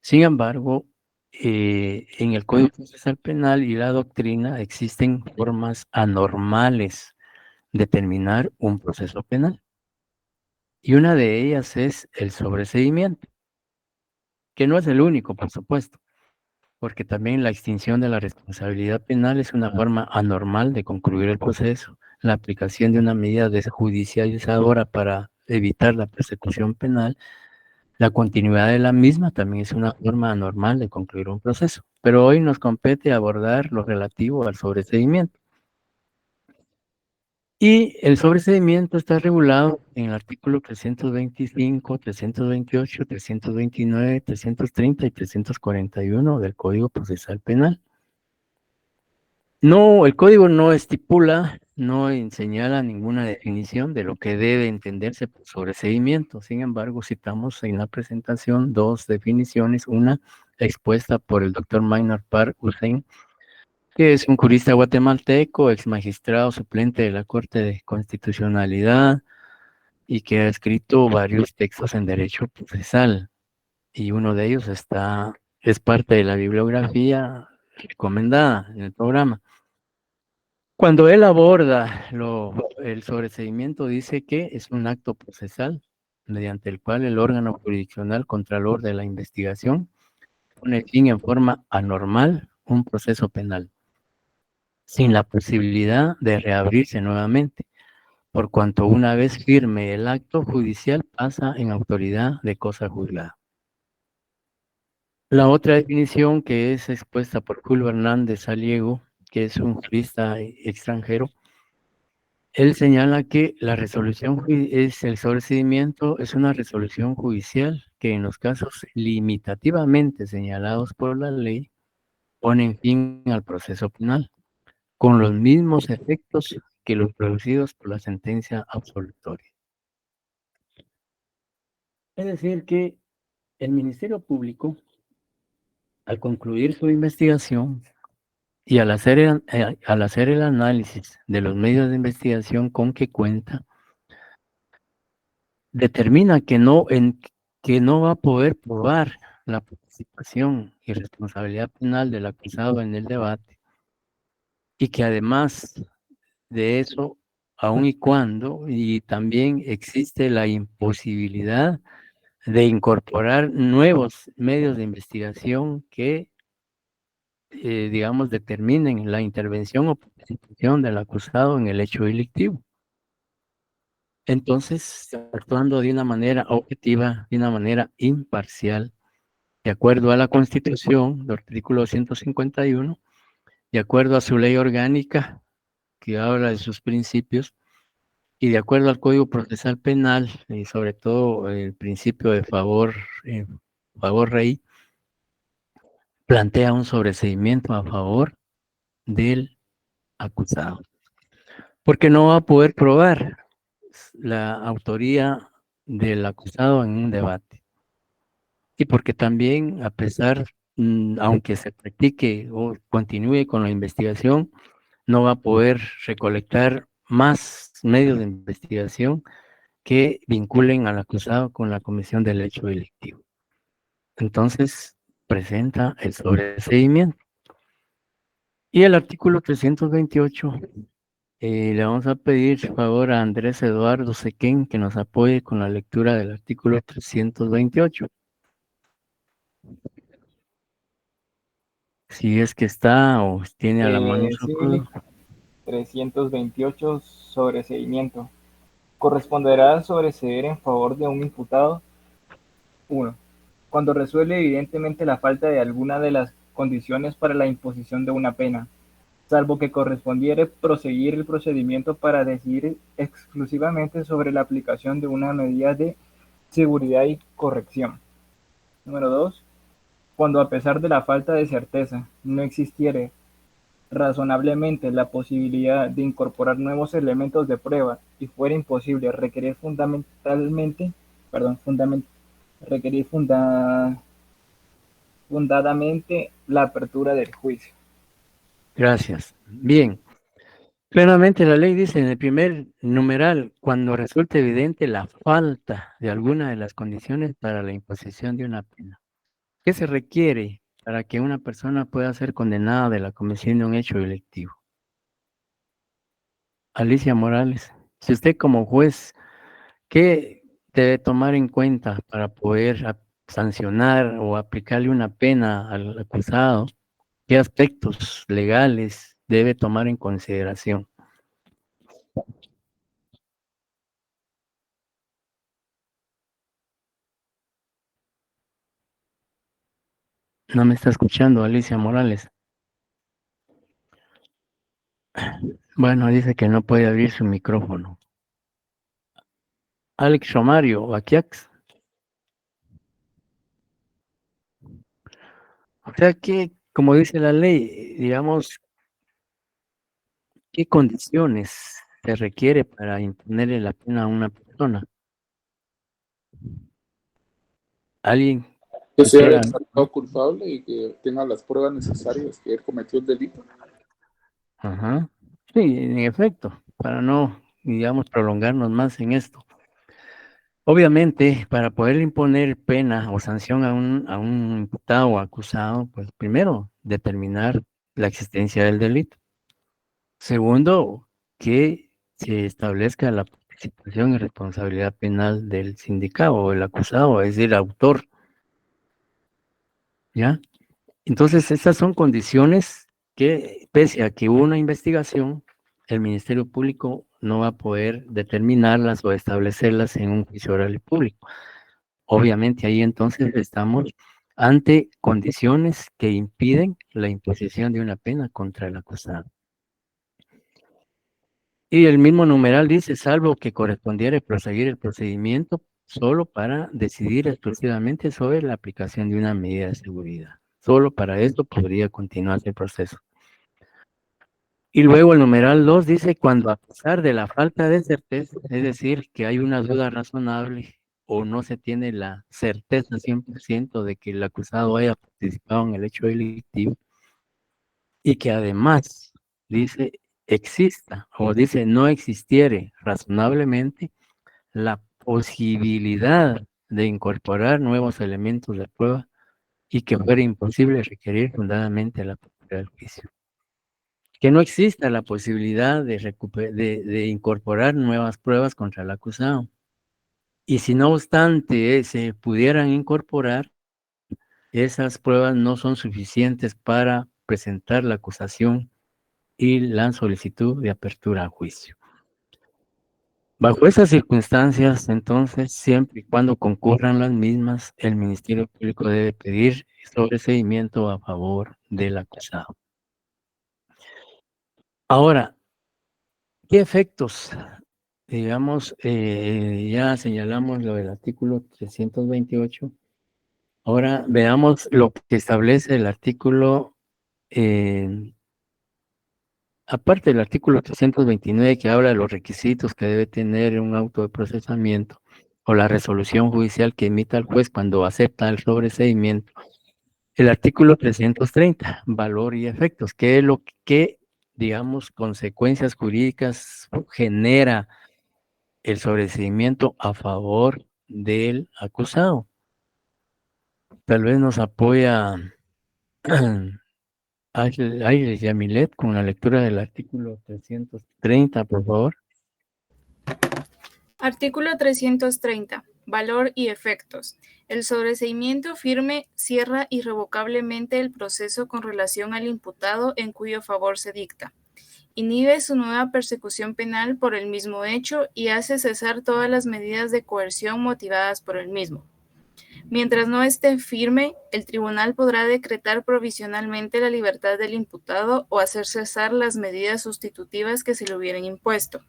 Sin embargo, en el Código Procesal Penal y la doctrina existen formas anormales de terminar un proceso penal. Y una de ellas es el sobreseimiento, que no es el único, por supuesto, porque también la extinción de la responsabilidad penal es una forma anormal de concluir el proceso. La aplicación de una medida desjudicializadora para evitar la persecución penal, la continuidad de la misma también es una forma anormal de concluir un proceso. Pero hoy nos compete abordar lo relativo al sobreseimiento. Y el sobreseimiento está regulado en el artículo 325, 328, 329, 330 y 341 del Código Procesal Penal. No, el código no estipula, no señala ninguna definición de lo que debe entenderse por sobreseimiento. Sin embargo, citamos en la presentación dos definiciones, una expuesta por el doctor Maynard Park Hussein, que es un jurista guatemalteco, ex magistrado suplente de la Corte de Constitucionalidad y que ha escrito varios textos en derecho procesal. Y uno de ellos es parte de la bibliografía recomendada en el programa. Cuando él aborda el sobreseimiento, dice que es un acto procesal mediante el cual el órgano jurisdiccional contralor de la investigación pone fin en forma anormal un proceso penal, sin la posibilidad de reabrirse nuevamente, por cuanto una vez firme el acto judicial pasa en autoridad de cosa juzgada. La otra definición que es expuesta por Julio Hernández Saliego, que es un jurista extranjero, él señala que la resolución es el sobreseimiento, es una resolución judicial que en los casos limitativamente señalados por la ley ponen fin al proceso penal, con los mismos efectos que los producidos por la sentencia absolutoria. Es decir, que el Ministerio Público, al concluir su investigación y al hacer el análisis de los medios de investigación con que cuenta, determina que no va a poder probar la participación y responsabilidad penal del acusado en el debate, y que además de eso, aun y cuando, y también existe la imposibilidad de incorporar nuevos medios de investigación que, digamos, determinen la intervención o participación del acusado en el hecho delictivo. Entonces, actuando de una manera objetiva, de una manera imparcial, de acuerdo a la Constitución, del artículo 151, de acuerdo a su ley orgánica, que habla de sus principios, y de acuerdo al Código Procesal Penal, y sobre todo el principio de favor rey, plantea un sobreseimiento a favor del acusado, porque no va a poder probar la autoría del acusado en un debate. Y porque también, a pesar, aunque se practique o continúe con la investigación, no va a poder recolectar más medios de investigación que vinculen al acusado con la comisión del hecho delictivo. Entonces, presenta el sobreseimiento. Y el artículo 328, le vamos a pedir favor a Andrés Eduardo Sequén que nos apoye con la lectura del artículo 328. Si es que está o tiene a la mano su Sí, código. 328, sobreseimiento. Corresponderá sobreseer en favor de un imputado. 1. Cuando resuelve evidentemente la falta de alguna de las condiciones para la imposición de una pena, salvo que correspondiere proseguir el procedimiento para decidir exclusivamente sobre la aplicación de una medida de seguridad y corrección. Número 2. Cuando a pesar de la falta de certeza no existiere razonablemente la posibilidad de incorporar nuevos elementos de prueba y fuera imposible requerir fundadamente la apertura del juicio. Gracias. Bien. Plenamente la ley dice en el primer numeral, cuando resulte evidente la falta de alguna de las condiciones para la imposición de una pena. ¿Qué se requiere para que una persona pueda ser condenada de la comisión de un hecho delictivo? Alicia Morales, si usted como juez, ¿qué debe tomar en cuenta para poder sancionar o aplicarle una pena al acusado? ¿Qué aspectos legales debe tomar en consideración? No me está escuchando, Alicia Morales. Bueno, dice que no puede abrir su micrófono. Alex Romario, Baquiax. O sea que, como dice la ley, digamos, ¿qué condiciones se requiere para imponerle la pena a una persona? ¿Alguien Que sea quisiera? declarado culpable y que tenga las pruebas necesarias que él cometió el delito. Ajá. Sí, en efecto, para no, digamos, prolongarnos más en esto. Obviamente, para poder imponer pena o sanción a un imputado o acusado, pues primero determinar la existencia del delito. Segundo, que se establezca la participación y responsabilidad penal del sindicado o el acusado, es decir, autor. ¿Ya? Entonces, estas son condiciones que, pese a que hubo una investigación, el Ministerio Público no va a poder determinarlas o establecerlas en un juicio oral y público. Obviamente, ahí entonces estamos ante condiciones que impiden la imposición de una pena contra el acusado. Y el mismo numeral dice, salvo que correspondiere proseguir el procedimiento solo para decidir exclusivamente sobre la aplicación de una medida de seguridad. Solo para esto podría continuarse el proceso. Y luego el numeral 2 dice, cuando a pesar de la falta de certeza, es decir, que hay una duda razonable o no se tiene la certeza 100% de que el acusado haya participado en el hecho delictivo, y que además dice exista o dice no existiere razonablemente la posibilidad de incorporar nuevos elementos de prueba y que fuera imposible requerir fundadamente la apertura del juicio. Que no exista la posibilidad de incorporar nuevas pruebas contra el acusado. Y si no obstante se pudieran incorporar, esas pruebas no son suficientes para presentar la acusación y la solicitud de apertura a juicio. Bajo esas circunstancias, entonces, siempre y cuando concurran las mismas, el Ministerio Público debe pedir sobreseimiento a favor del acusado. Ahora, ¿qué efectos? Digamos, ya señalamos lo del artículo 328. Ahora veamos lo que establece el artículo aparte del artículo 329 que habla de los requisitos que debe tener un auto de procesamiento o la resolución judicial que emita el juez cuando acepta el sobreseimiento, el artículo 330, valor y efectos, que es lo que, digamos, consecuencias jurídicas genera el sobreseimiento a favor del acusado. Tal vez nos apoya Ángel Yamilet con la lectura del artículo 330, por favor. Artículo 330. Valor y efectos. El sobreseimiento firme cierra irrevocablemente el proceso con relación al imputado en cuyo favor se dicta. Inhibe su nueva persecución penal por el mismo hecho y hace cesar todas las medidas de coerción motivadas por el mismo. Mientras no esté firme, el tribunal podrá decretar provisionalmente la libertad del imputado o hacer cesar las medidas sustitutivas que se le hubieran impuesto.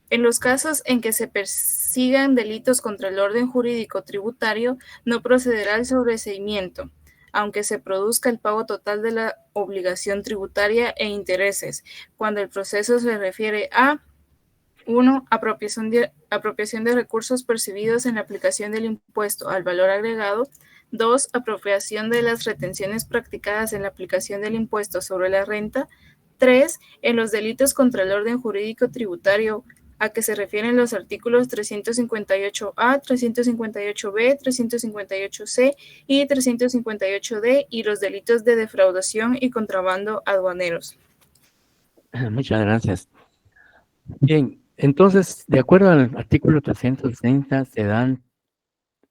En los casos en que se persigan delitos contra el orden jurídico tributario, no procederá el sobreseimiento, aunque se produzca el pago total de la obligación tributaria e intereses, cuando el proceso se refiere a 1. Apropiación de recursos percibidos en la aplicación del impuesto al valor agregado. 2. Apropiación de las retenciones practicadas en la aplicación del impuesto sobre la renta. 3. En los delitos contra el orden jurídico tributario a que se refieren los artículos 358A, 358B, 358C y 358D y los delitos de defraudación y contrabando aduaneros. Muchas gracias. Bien, entonces, de acuerdo al artículo 330, se dan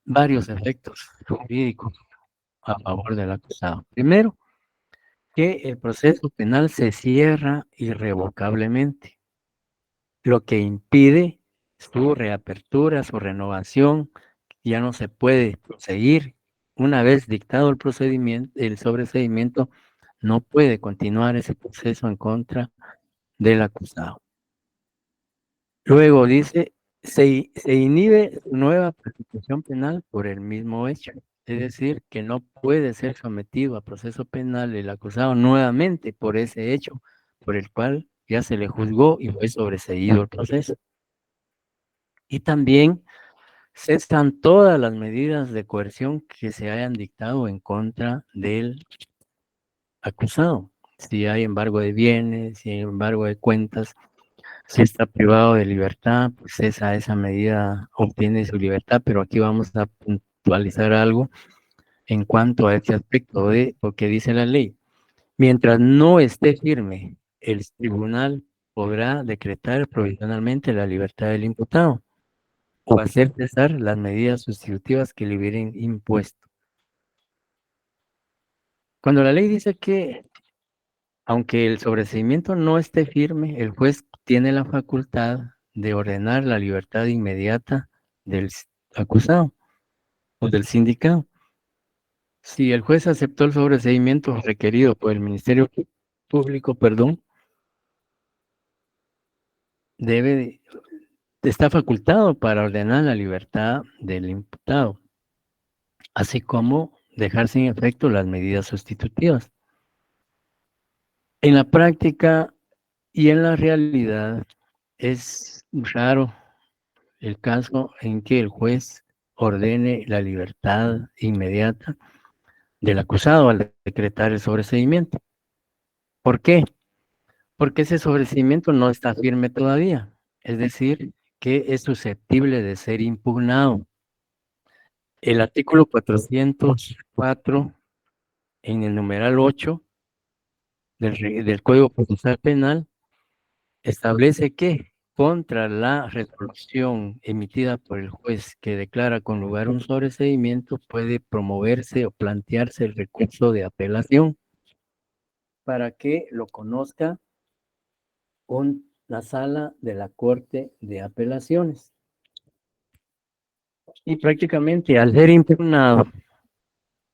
varios efectos jurídicos a favor del acusado. Primero, que el proceso penal se cierra irrevocablemente, lo que impide su reapertura, su renovación, ya no se puede proseguir. Una vez dictado el procedimiento, el sobreseimiento, no puede continuar ese proceso en contra del acusado. Luego dice, se inhibe nueva persecución penal por el mismo hecho. Es decir, que no puede ser sometido a proceso penal el acusado nuevamente por ese hecho por el cual ya se le juzgó y fue sobreseído el proceso. Y también cesan todas las medidas de coerción que se hayan dictado en contra del acusado. Si hay embargo de bienes, si hay embargo de cuentas, si está privado de libertad, pues esa medida obtiene su libertad, pero aquí vamos a puntualizar algo en cuanto a este aspecto de lo que dice la ley. Mientras no esté firme el tribunal podrá decretar provisionalmente la libertad del imputado o hacer cesar las medidas sustitutivas que le hubieran impuesto. Cuando la ley dice que, aunque el sobreseimiento no esté firme, el juez tiene la facultad de ordenar la libertad inmediata del acusado o del sindicado. Si el juez aceptó el sobreseimiento requerido por el Ministerio Público, está facultado para ordenar la libertad del imputado, así como dejar sin efecto las medidas sustitutivas. En la práctica y en la realidad es raro el caso en que el juez ordene la libertad inmediata del acusado al decretar el sobreseimiento. ¿Por qué? Porque ese sobreseimiento no está firme todavía, es decir, que es susceptible de ser impugnado. El artículo 404, en el numeral 8 del Código Procesal Penal, establece que contra la resolución emitida por el juez que declara con lugar un sobreseimiento puede promoverse o plantearse el recurso de apelación para que lo conozca la sala de la Corte de Apelaciones. Y prácticamente al ser impugnado,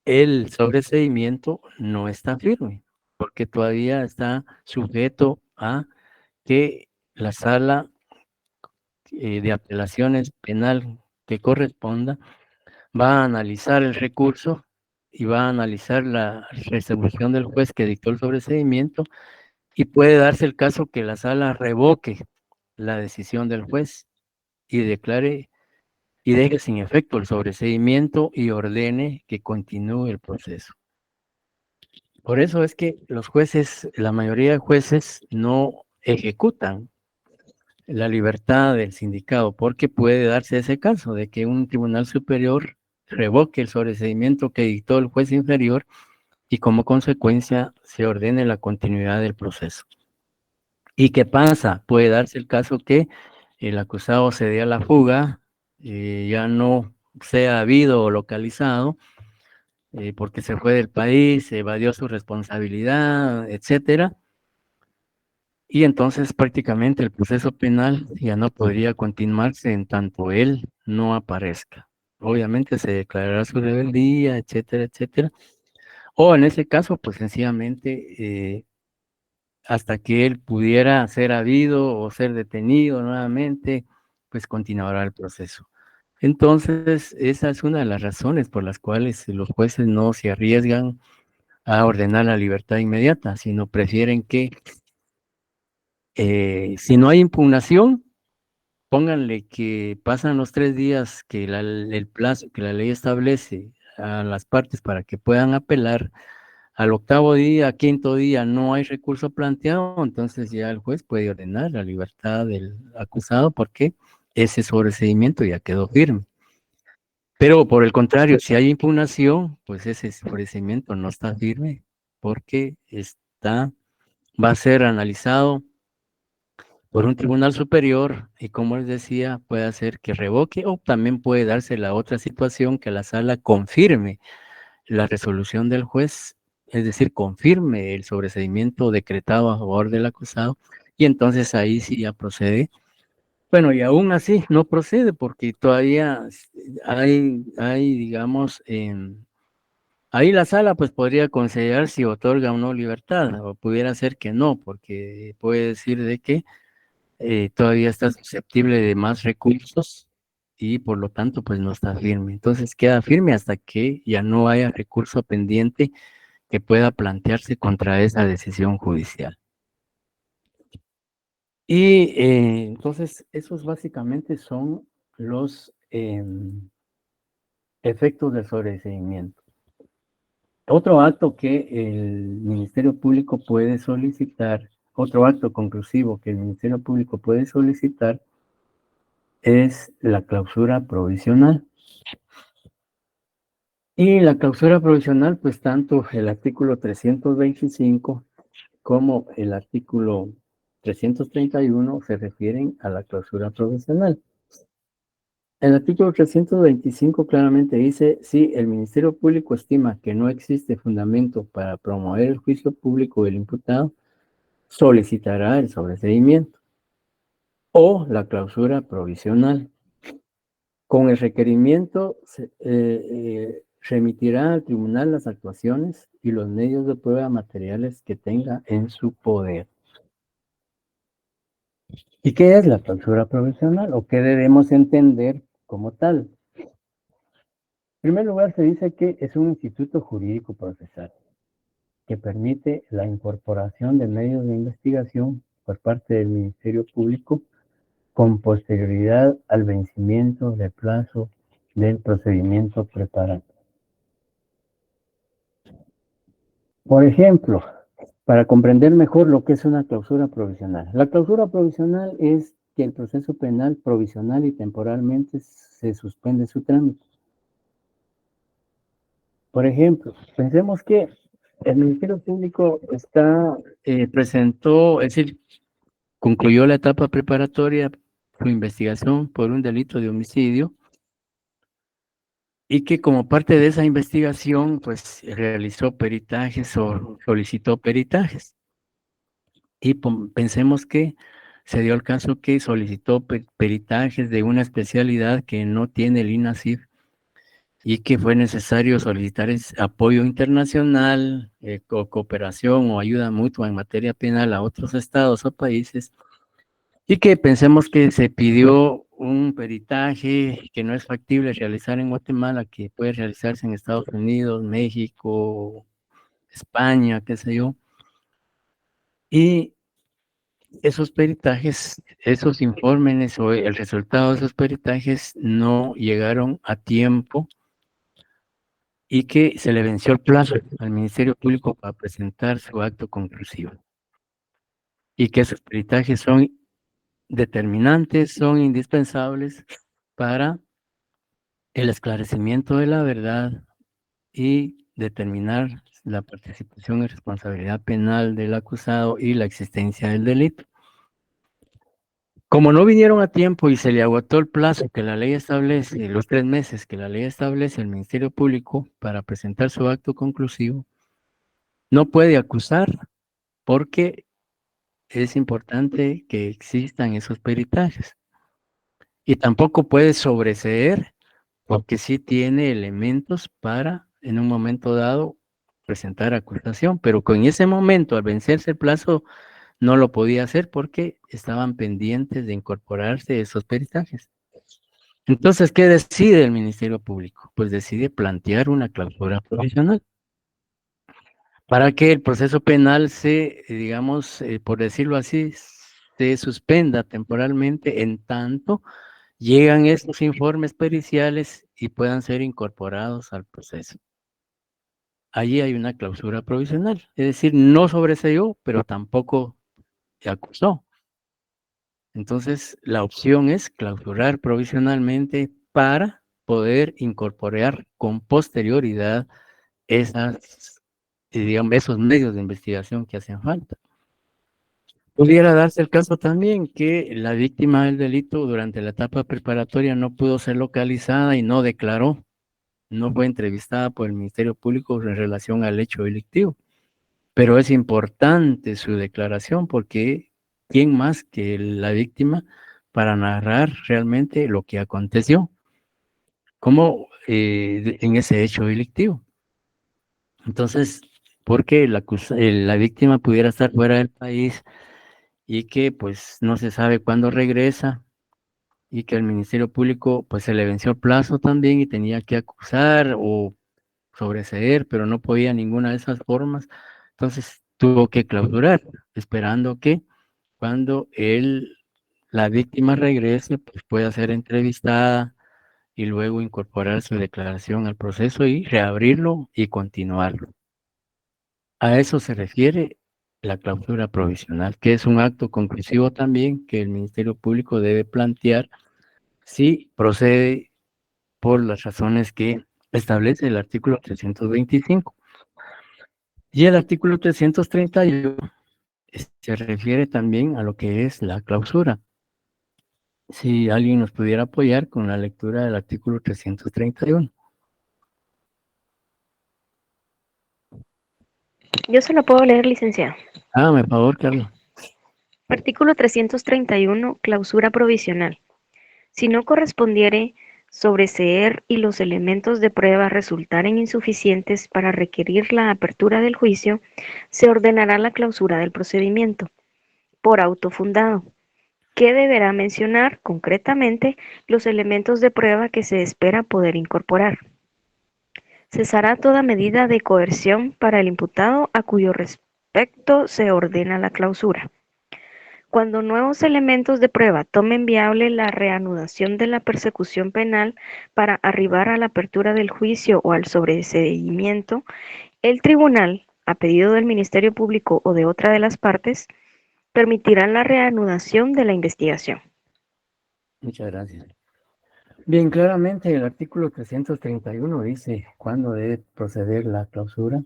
el sobreseimiento no está firme, porque todavía está sujeto a que la sala de apelaciones penal que corresponda va a analizar el recurso y va a analizar la resolución del juez que dictó el sobreseimiento, y puede darse el caso que la sala revoque la decisión del juez y declare y deje sin efecto el sobreseimiento y ordene que continúe el proceso. Por eso es que los jueces, la mayoría de jueces, no ejecutan la libertad del sindicado, porque puede darse ese caso de que un tribunal superior revoque el sobreseimiento que dictó el juez inferior y como consecuencia se ordene la continuidad del proceso. ¿Y qué pasa? Puede darse el caso que el acusado se dé a la fuga, ya no sea habido o localizado, porque se fue del país, evadió su responsabilidad, etcétera. Y entonces prácticamente el proceso penal ya no podría continuarse en tanto él no aparezca. Obviamente se declarará su rebeldía, etcétera, etcétera. O en ese caso, pues sencillamente hasta que él pudiera ser habido o ser detenido nuevamente, pues continuará el proceso. Entonces, esa es una de las razones por las cuales los jueces no se arriesgan a ordenar la libertad inmediata, sino prefieren que si no hay impugnación, pónganle que pasan los 3 días que el plazo que la ley establece a las partes para que puedan apelar. Al 8º día, 5º día no hay recurso planteado, entonces ya el juez puede ordenar la libertad del acusado porque ese sobreseimiento ya quedó firme. Pero por el contrario, si hay impugnación, pues ese sobreseimiento no está firme porque va a ser analizado por un tribunal superior y, como les decía, puede hacer que revoque, o también puede darse la otra situación que la sala confirme la resolución del juez, es decir, confirme el sobreseimiento decretado a favor del acusado, y entonces ahí sí ya procede. Bueno, y aún así no procede porque todavía hay digamos, ahí la sala pues podría considerar si otorga o no libertad, o pudiera ser que no, porque puede decir de que todavía está susceptible de más recursos y por lo tanto pues no está firme. Entonces queda firme hasta que ya no haya recurso pendiente que pueda plantearse contra esa decisión judicial. Y entonces esos básicamente son los efectos del sobreseimiento. Otro acto que el Ministerio Público puede solicitar, otro acto conclusivo que el Ministerio Público puede solicitar es la clausura provisional. Y la clausura provisional, pues tanto el artículo 325 como el artículo 331 se refieren a la clausura provisional. El artículo 325 claramente dice, si el Ministerio Público estima que no existe fundamento para promover el juicio público del imputado, solicitará el sobreseimiento o la clausura provisional. Con el requerimiento remitirá al tribunal las actuaciones y los medios de prueba materiales que tenga en su poder. ¿Y qué es la clausura provisional o qué debemos entender como tal? En primer lugar, se dice que es un instituto jurídico procesal que permite la incorporación de medios de investigación por parte del Ministerio Público con posterioridad al vencimiento del plazo del procedimiento preparatorio. Por ejemplo, para comprender mejor lo que es una clausura provisional. La clausura provisional es que el proceso penal provisional y temporalmente se suspende su trámite. Por ejemplo, pensemos que el Ministerio Público presentó, es decir, concluyó la etapa preparatoria, su investigación por un delito de homicidio, y que como parte de esa investigación, pues realizó peritajes o solicitó peritajes. Y pensemos que se dio el caso que solicitó peritajes de una especialidad que no tiene el INASIF y que fue necesario solicitar apoyo internacional, cooperación o ayuda mutua en materia penal a otros estados o países, y que pensemos que se pidió un peritaje que no es factible realizar en Guatemala, que puede realizarse en Estados Unidos, México, España, qué sé yo, y esos peritajes, esos informes o el resultado de esos peritajes no llegaron a tiempo y que se le venció el plazo al Ministerio Público para presentar su acto conclusivo. Y que esos peritajes son determinantes, son indispensables para el esclarecimiento de la verdad y determinar la participación y responsabilidad penal del acusado y la existencia del delito. Como no vinieron a tiempo y se le agotó el plazo que la ley establece, los 3 meses que la ley establece al Ministerio Público para presentar su acto conclusivo, no puede acusar porque es importante que existan esos peritajes. Y tampoco puede sobreseer porque sí tiene elementos para, en un momento dado, presentar acusación. Pero con ese momento, al vencerse el plazo, no lo podía hacer porque estaban pendientes de incorporarse esos peritajes. Entonces, ¿qué decide el Ministerio Público? Pues decide plantear una clausura provisional para que el proceso penal se, digamos, por decirlo así, se suspenda temporalmente en tanto llegan estos informes periciales y puedan ser incorporados al proceso. Allí hay una clausura provisional, es decir, no sobreseyó, pero tampoco se acusó. Entonces, la opción es clausurar provisionalmente para poder incorporar con posterioridad digamos, esos medios de investigación que hacen falta. Pudiera darse el caso también que la víctima del delito durante la etapa preparatoria no pudo ser localizada y no declaró, no fue entrevistada por el Ministerio Público en relación al hecho delictivo. Pero es importante su declaración porque ¿quién más que la víctima para narrar realmente lo que aconteció como en ese hecho delictivo? Entonces, porque la víctima pudiera estar fuera del país y que pues no se sabe cuándo regresa y que el Ministerio Público pues se le venció el plazo también y tenía que acusar o sobreseer, pero no podía ninguna de esas formas. Entonces tuvo que clausurar, esperando que cuando la víctima regrese, pues pueda ser entrevistada y luego incorporar su declaración al proceso y reabrirlo y continuarlo. A eso se refiere la clausura provisional, que es un acto conclusivo también que el Ministerio Público debe plantear si procede por las razones que establece el artículo 325. Y el artículo 331 se refiere también a lo que es la clausura. Si alguien nos pudiera apoyar con la lectura del artículo 331. Yo se lo puedo leer, licenciado. Hágame favor, Carlos. Artículo 331, clausura provisional. Si no correspondiere sobreseer y los elementos de prueba resultaren insuficientes para requerir la apertura del juicio, se ordenará la clausura del procedimiento por auto fundado, que deberá mencionar concretamente los elementos de prueba que se espera poder incorporar. Cesará toda medida de coerción para el imputado a cuyo respecto se ordena la clausura. Cuando nuevos elementos de prueba tomen viable la reanudación de la persecución penal para arribar a la apertura del juicio o al sobreseimiento, el tribunal, a pedido del Ministerio Público o de otra de las partes, permitirá la reanudación de la investigación. Muchas gracias. Bien, claramente el artículo 331 dice cuándo debe proceder la clausura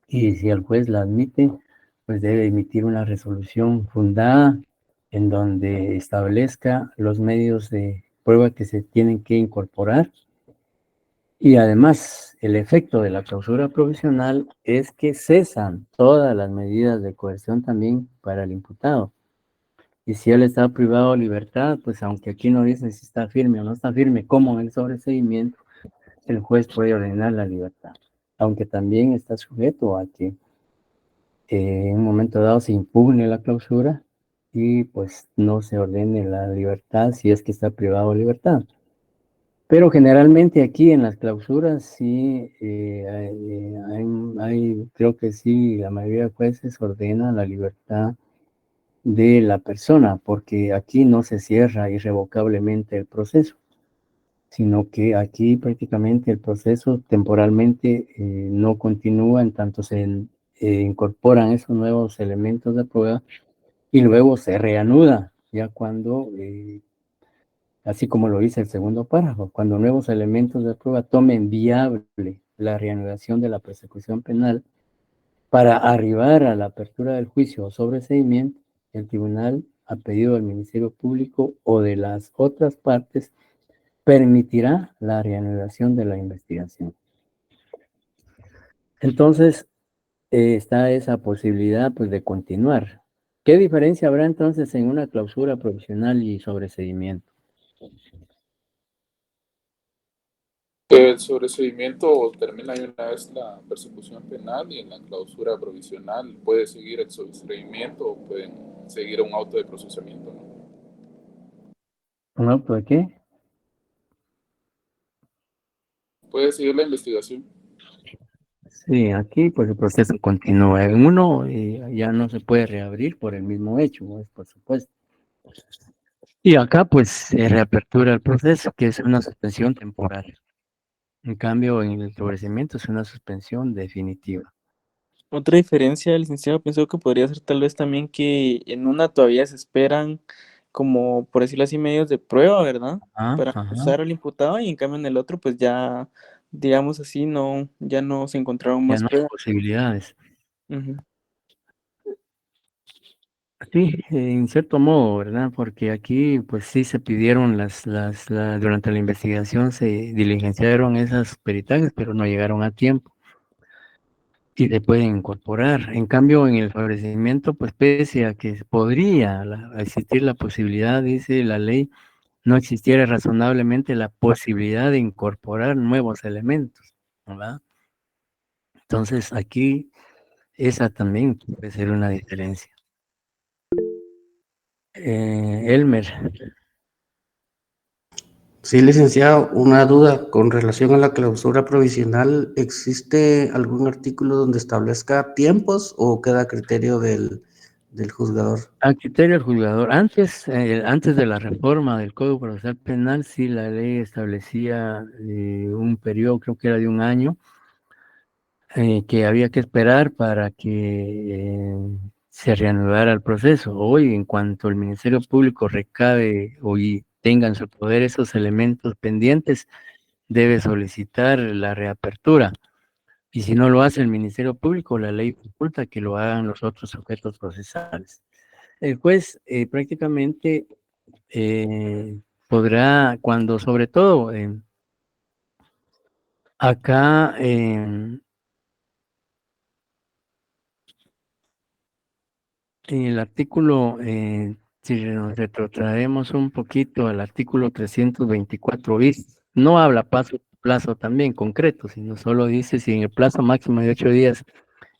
y si el juez la admite, pues debe emitir una resolución fundada en donde establezca los medios de prueba que se tienen que incorporar. Y además, el efecto de la clausura provisional es que cesan todas las medidas de coerción también para el imputado. Y si él está privado de libertad, pues aunque aquí no dice si está firme o no está firme, como en el sobreseimiento, el juez puede ordenar la libertad. Aunque también está sujeto a que en un momento dado se impugne la clausura y pues no se ordene la libertad si es que está privado de libertad. Pero generalmente aquí en las clausuras sí, creo que sí, la mayoría de jueces ordena la libertad de la persona, porque aquí no se cierra irrevocablemente el proceso, sino que aquí prácticamente el proceso temporalmente no continúa, en tanto se incorporan esos nuevos elementos de prueba y luego se reanuda, ya cuando, así como lo dice el segundo párrafo, cuando nuevos elementos de prueba tomen viable la reanudación de la persecución penal para arribar a la apertura del juicio o sobreseimiento, el tribunal, a pedido del Ministerio Público o de las otras partes, permitirá la reanudación de la investigación. Entonces, está esa posibilidad pues, de continuar. ¿Qué diferencia habrá entonces en una clausura provisional y sobreseimiento? El sobreseimiento termina de una vez la persecución penal y en la clausura provisional puede seguir el sobreseimiento o pueden seguir un auto de procesamiento, ¿no? ¿Un auto de qué? Puede seguir la investigación. Sí, aquí pues el proceso continúa. En uno ya no se puede reabrir por el mismo hecho, ¿no? Por supuesto. Y acá pues se reapertura el proceso, que es una suspensión temporal. En cambio, en el sobreseimiento es una suspensión definitiva. Otra diferencia, licenciado, pensó que podría ser tal vez también que en una todavía se esperan como, por decirlo así, medios de prueba, ¿verdad? Para acusar al imputado y en cambio en el otro pues ya, digamos así, no, ya no se encontraron Ya más no hay pruebas. posibilidades. Ujú. Sí, en cierto modo, ¿verdad? Porque aquí, pues sí se pidieron durante la investigación se diligenciaron esas peritajes, pero no llegaron a tiempo y se pueden incorporar. En cambio, en el favorecimiento, pues pese a que podría existir la posibilidad, dice la ley, no existiera razonablemente la posibilidad de incorporar nuevos elementos, ¿verdad? Entonces, aquí esa también puede ser una diferencia. Elmer. Sí, licenciado, una duda con relación a la clausura provisional. ¿Existe algún artículo donde establezca tiempos o queda a criterio del juzgador? A criterio del juzgador. Antes de la reforma del Código Procesal Penal, sí, la ley establecía un periodo, creo que era de un año, que había que esperar para que se reanudara el proceso. Hoy, en cuanto el Ministerio Público recabe y tenga en su poder esos elementos pendientes, debe solicitar la reapertura. Y si no lo hace el Ministerio Público, la ley faculta que lo hagan los otros sujetos procesales. El juez prácticamente podrá, cuando sobre todo acá en el artículo, si nos retrotraemos un poquito al artículo 324 bis, no habla plazo también concreto, sino solo dice si en el plazo máximo de 8 días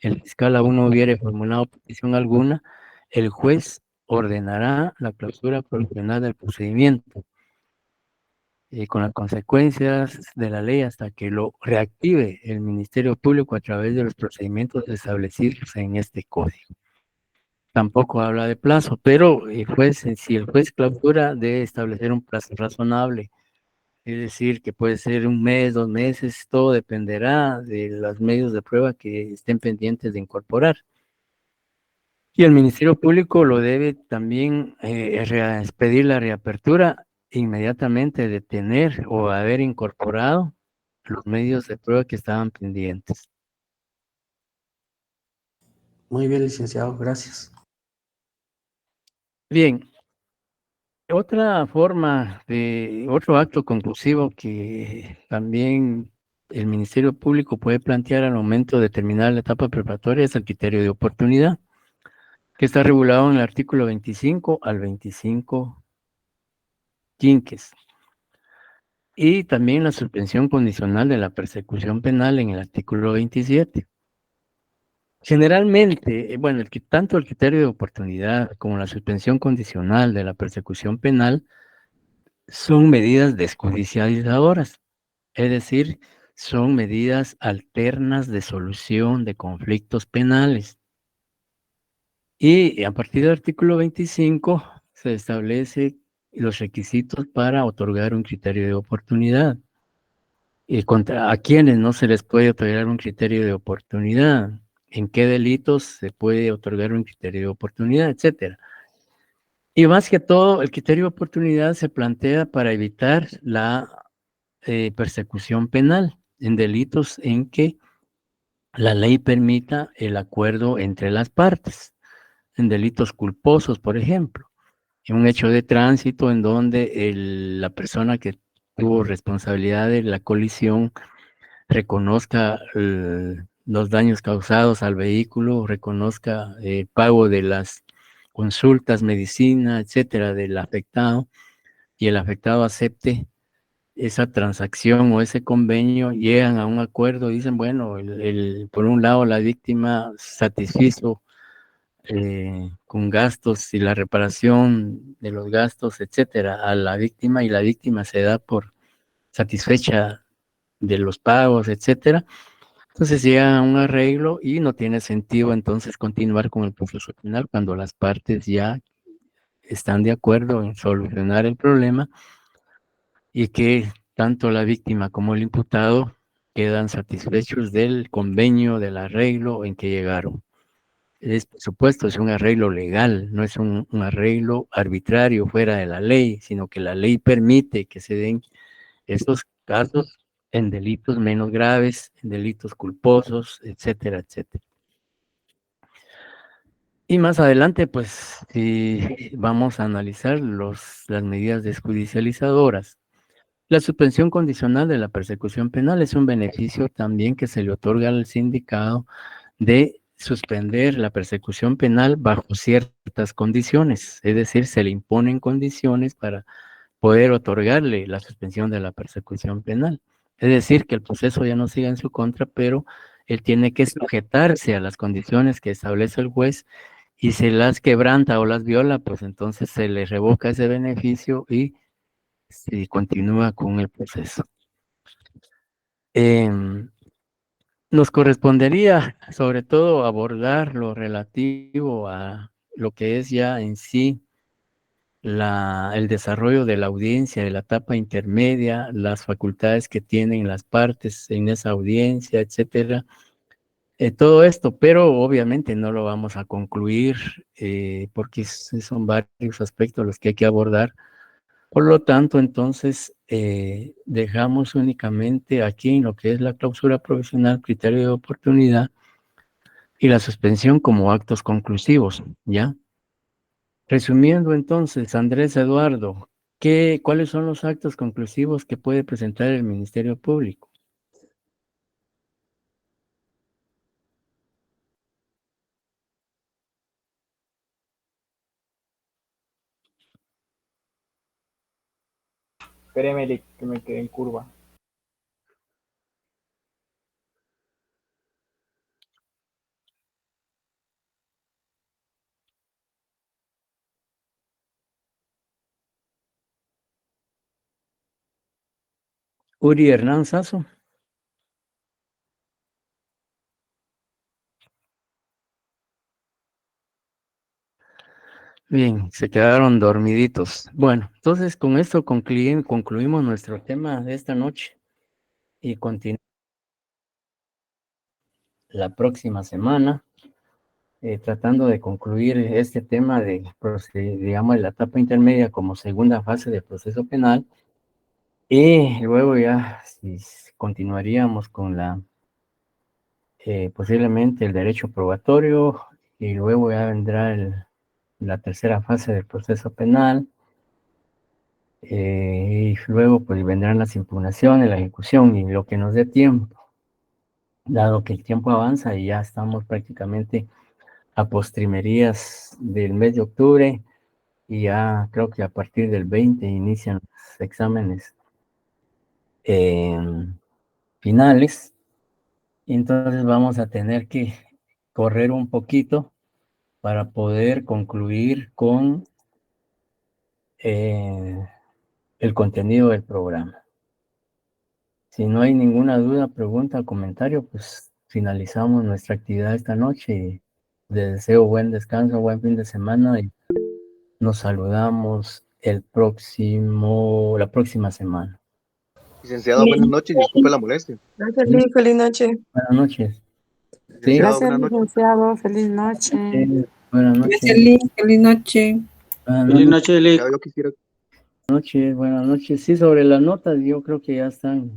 el fiscal aún no hubiere formulado petición alguna, el juez ordenará la clausura provisional del procedimiento con las consecuencias de la ley hasta que lo reactive el Ministerio Público a través de los procedimientos establecidos en este código. Tampoco habla de plazo, pero si el juez clausura, debe establecer un plazo razonable, es decir, que puede ser 1 mes, 2 meses, todo dependerá de los medios de prueba que estén pendientes de incorporar. Y el Ministerio Público lo debe también pedir la reapertura inmediatamente, de tener o haber incorporado los medios de prueba que estaban pendientes. Muy bien, licenciado, gracias. Bien, otra forma de otro acto conclusivo que también el Ministerio Público puede plantear al momento de terminar la etapa preparatoria es el criterio de oportunidad, que está regulado en el artículo 25 al 25 quinques. Y también la suspensión condicional de la persecución penal en el artículo 27. Generalmente, bueno, tanto el criterio de oportunidad como la suspensión condicional de la persecución penal son medidas desjudicializadoras, es decir, son medidas alternas de solución de conflictos penales. Y a partir del artículo 25 se establece los requisitos para otorgar un criterio de oportunidad. Y a quienes no se les puede otorgar un criterio de oportunidad, en qué delitos se puede otorgar un criterio de oportunidad, etcétera. Y más que todo, el criterio de oportunidad se plantea para evitar la persecución penal en delitos en que la ley permita el acuerdo entre las partes, en delitos culposos, por ejemplo, en un hecho de tránsito en donde la persona que tuvo responsabilidad de la colisión reconozca los daños causados al vehículo, reconozca el pago de las consultas, medicina, etcétera, del afectado, y el afectado acepte esa transacción o ese convenio, llegan a un acuerdo, dicen, bueno, por un lado la víctima satisfizo con gastos y la reparación de los gastos, etcétera, a la víctima, y la víctima se da por satisfecha de los pagos, etcétera. Entonces llega a un arreglo y no tiene sentido entonces continuar con el proceso penal cuando las partes ya están de acuerdo en solucionar el problema y que tanto la víctima como el imputado quedan satisfechos del convenio, del arreglo en que llegaron. Por supuesto, es un arreglo legal, no es un arreglo arbitrario fuera de la ley, sino que la ley permite que se den estos casos en delitos menos graves, en delitos culposos, etcétera, etcétera. Y más adelante, pues, vamos a analizar las medidas desjudicializadoras. La suspensión condicional de la persecución penal es un beneficio también que se le otorga al sindicado de suspender la persecución penal bajo ciertas condiciones, es decir, se le imponen condiciones para poder otorgarle la suspensión de la persecución penal. Es decir, que el proceso ya no siga en su contra, pero él tiene que sujetarse a las condiciones que establece el juez, y si las quebranta o las viola, pues entonces se le revoca ese beneficio y se continúa con el proceso. Nos correspondería sobre todo abordar lo relativo a lo que es ya en sí el desarrollo de la audiencia, de la etapa intermedia, las facultades que tienen las partes en esa audiencia, etcétera. Todo esto, pero obviamente no lo vamos a concluir porque son varios aspectos los que hay que abordar, Por lo tanto, entonces, dejamos únicamente aquí en lo que es la clausura provisional, criterio de oportunidad y la suspensión como actos conclusivos, ¿ya? Resumiendo entonces, Andrés Eduardo, ¿cuáles son los actos conclusivos que puede presentar el Ministerio Público? Espéreme que me quedé en curva. Uri Hernán Sasso. Bien, se quedaron dormiditos. Bueno, entonces con esto concluimos nuestro tema de esta noche y continuamos la próxima semana tratando de concluir este tema de, digamos, la etapa intermedia como segunda fase del proceso penal y luego ya continuaríamos con posiblemente el derecho probatorio y luego ya vendrá la tercera fase del proceso penal. Y luego pues vendrán las impugnaciones, la ejecución y lo que nos dé tiempo, dado que el tiempo avanza y ya estamos prácticamente a postrimerías del mes de octubre y ya creo que a partir del 20 inician los exámenes finales, y entonces vamos a tener que correr un poquito para poder concluir con el contenido del programa. Si no hay ninguna duda, pregunta o comentario, pues finalizamos nuestra actividad esta noche y les deseo buen descanso, buen fin de semana y nos saludamos la próxima semana. Licenciado, buenas noches, disculpe la molestia. Gracias, Luis. Feliz noche. Buenas noches. Sí. Gracias, licenciado. Feliz noche. Buenas noches. Gracias, Liz. Feliz noche. Feliz noche, Liz. Yo quisiera... Buenas noches. Sí, sobre las notas yo creo que ya están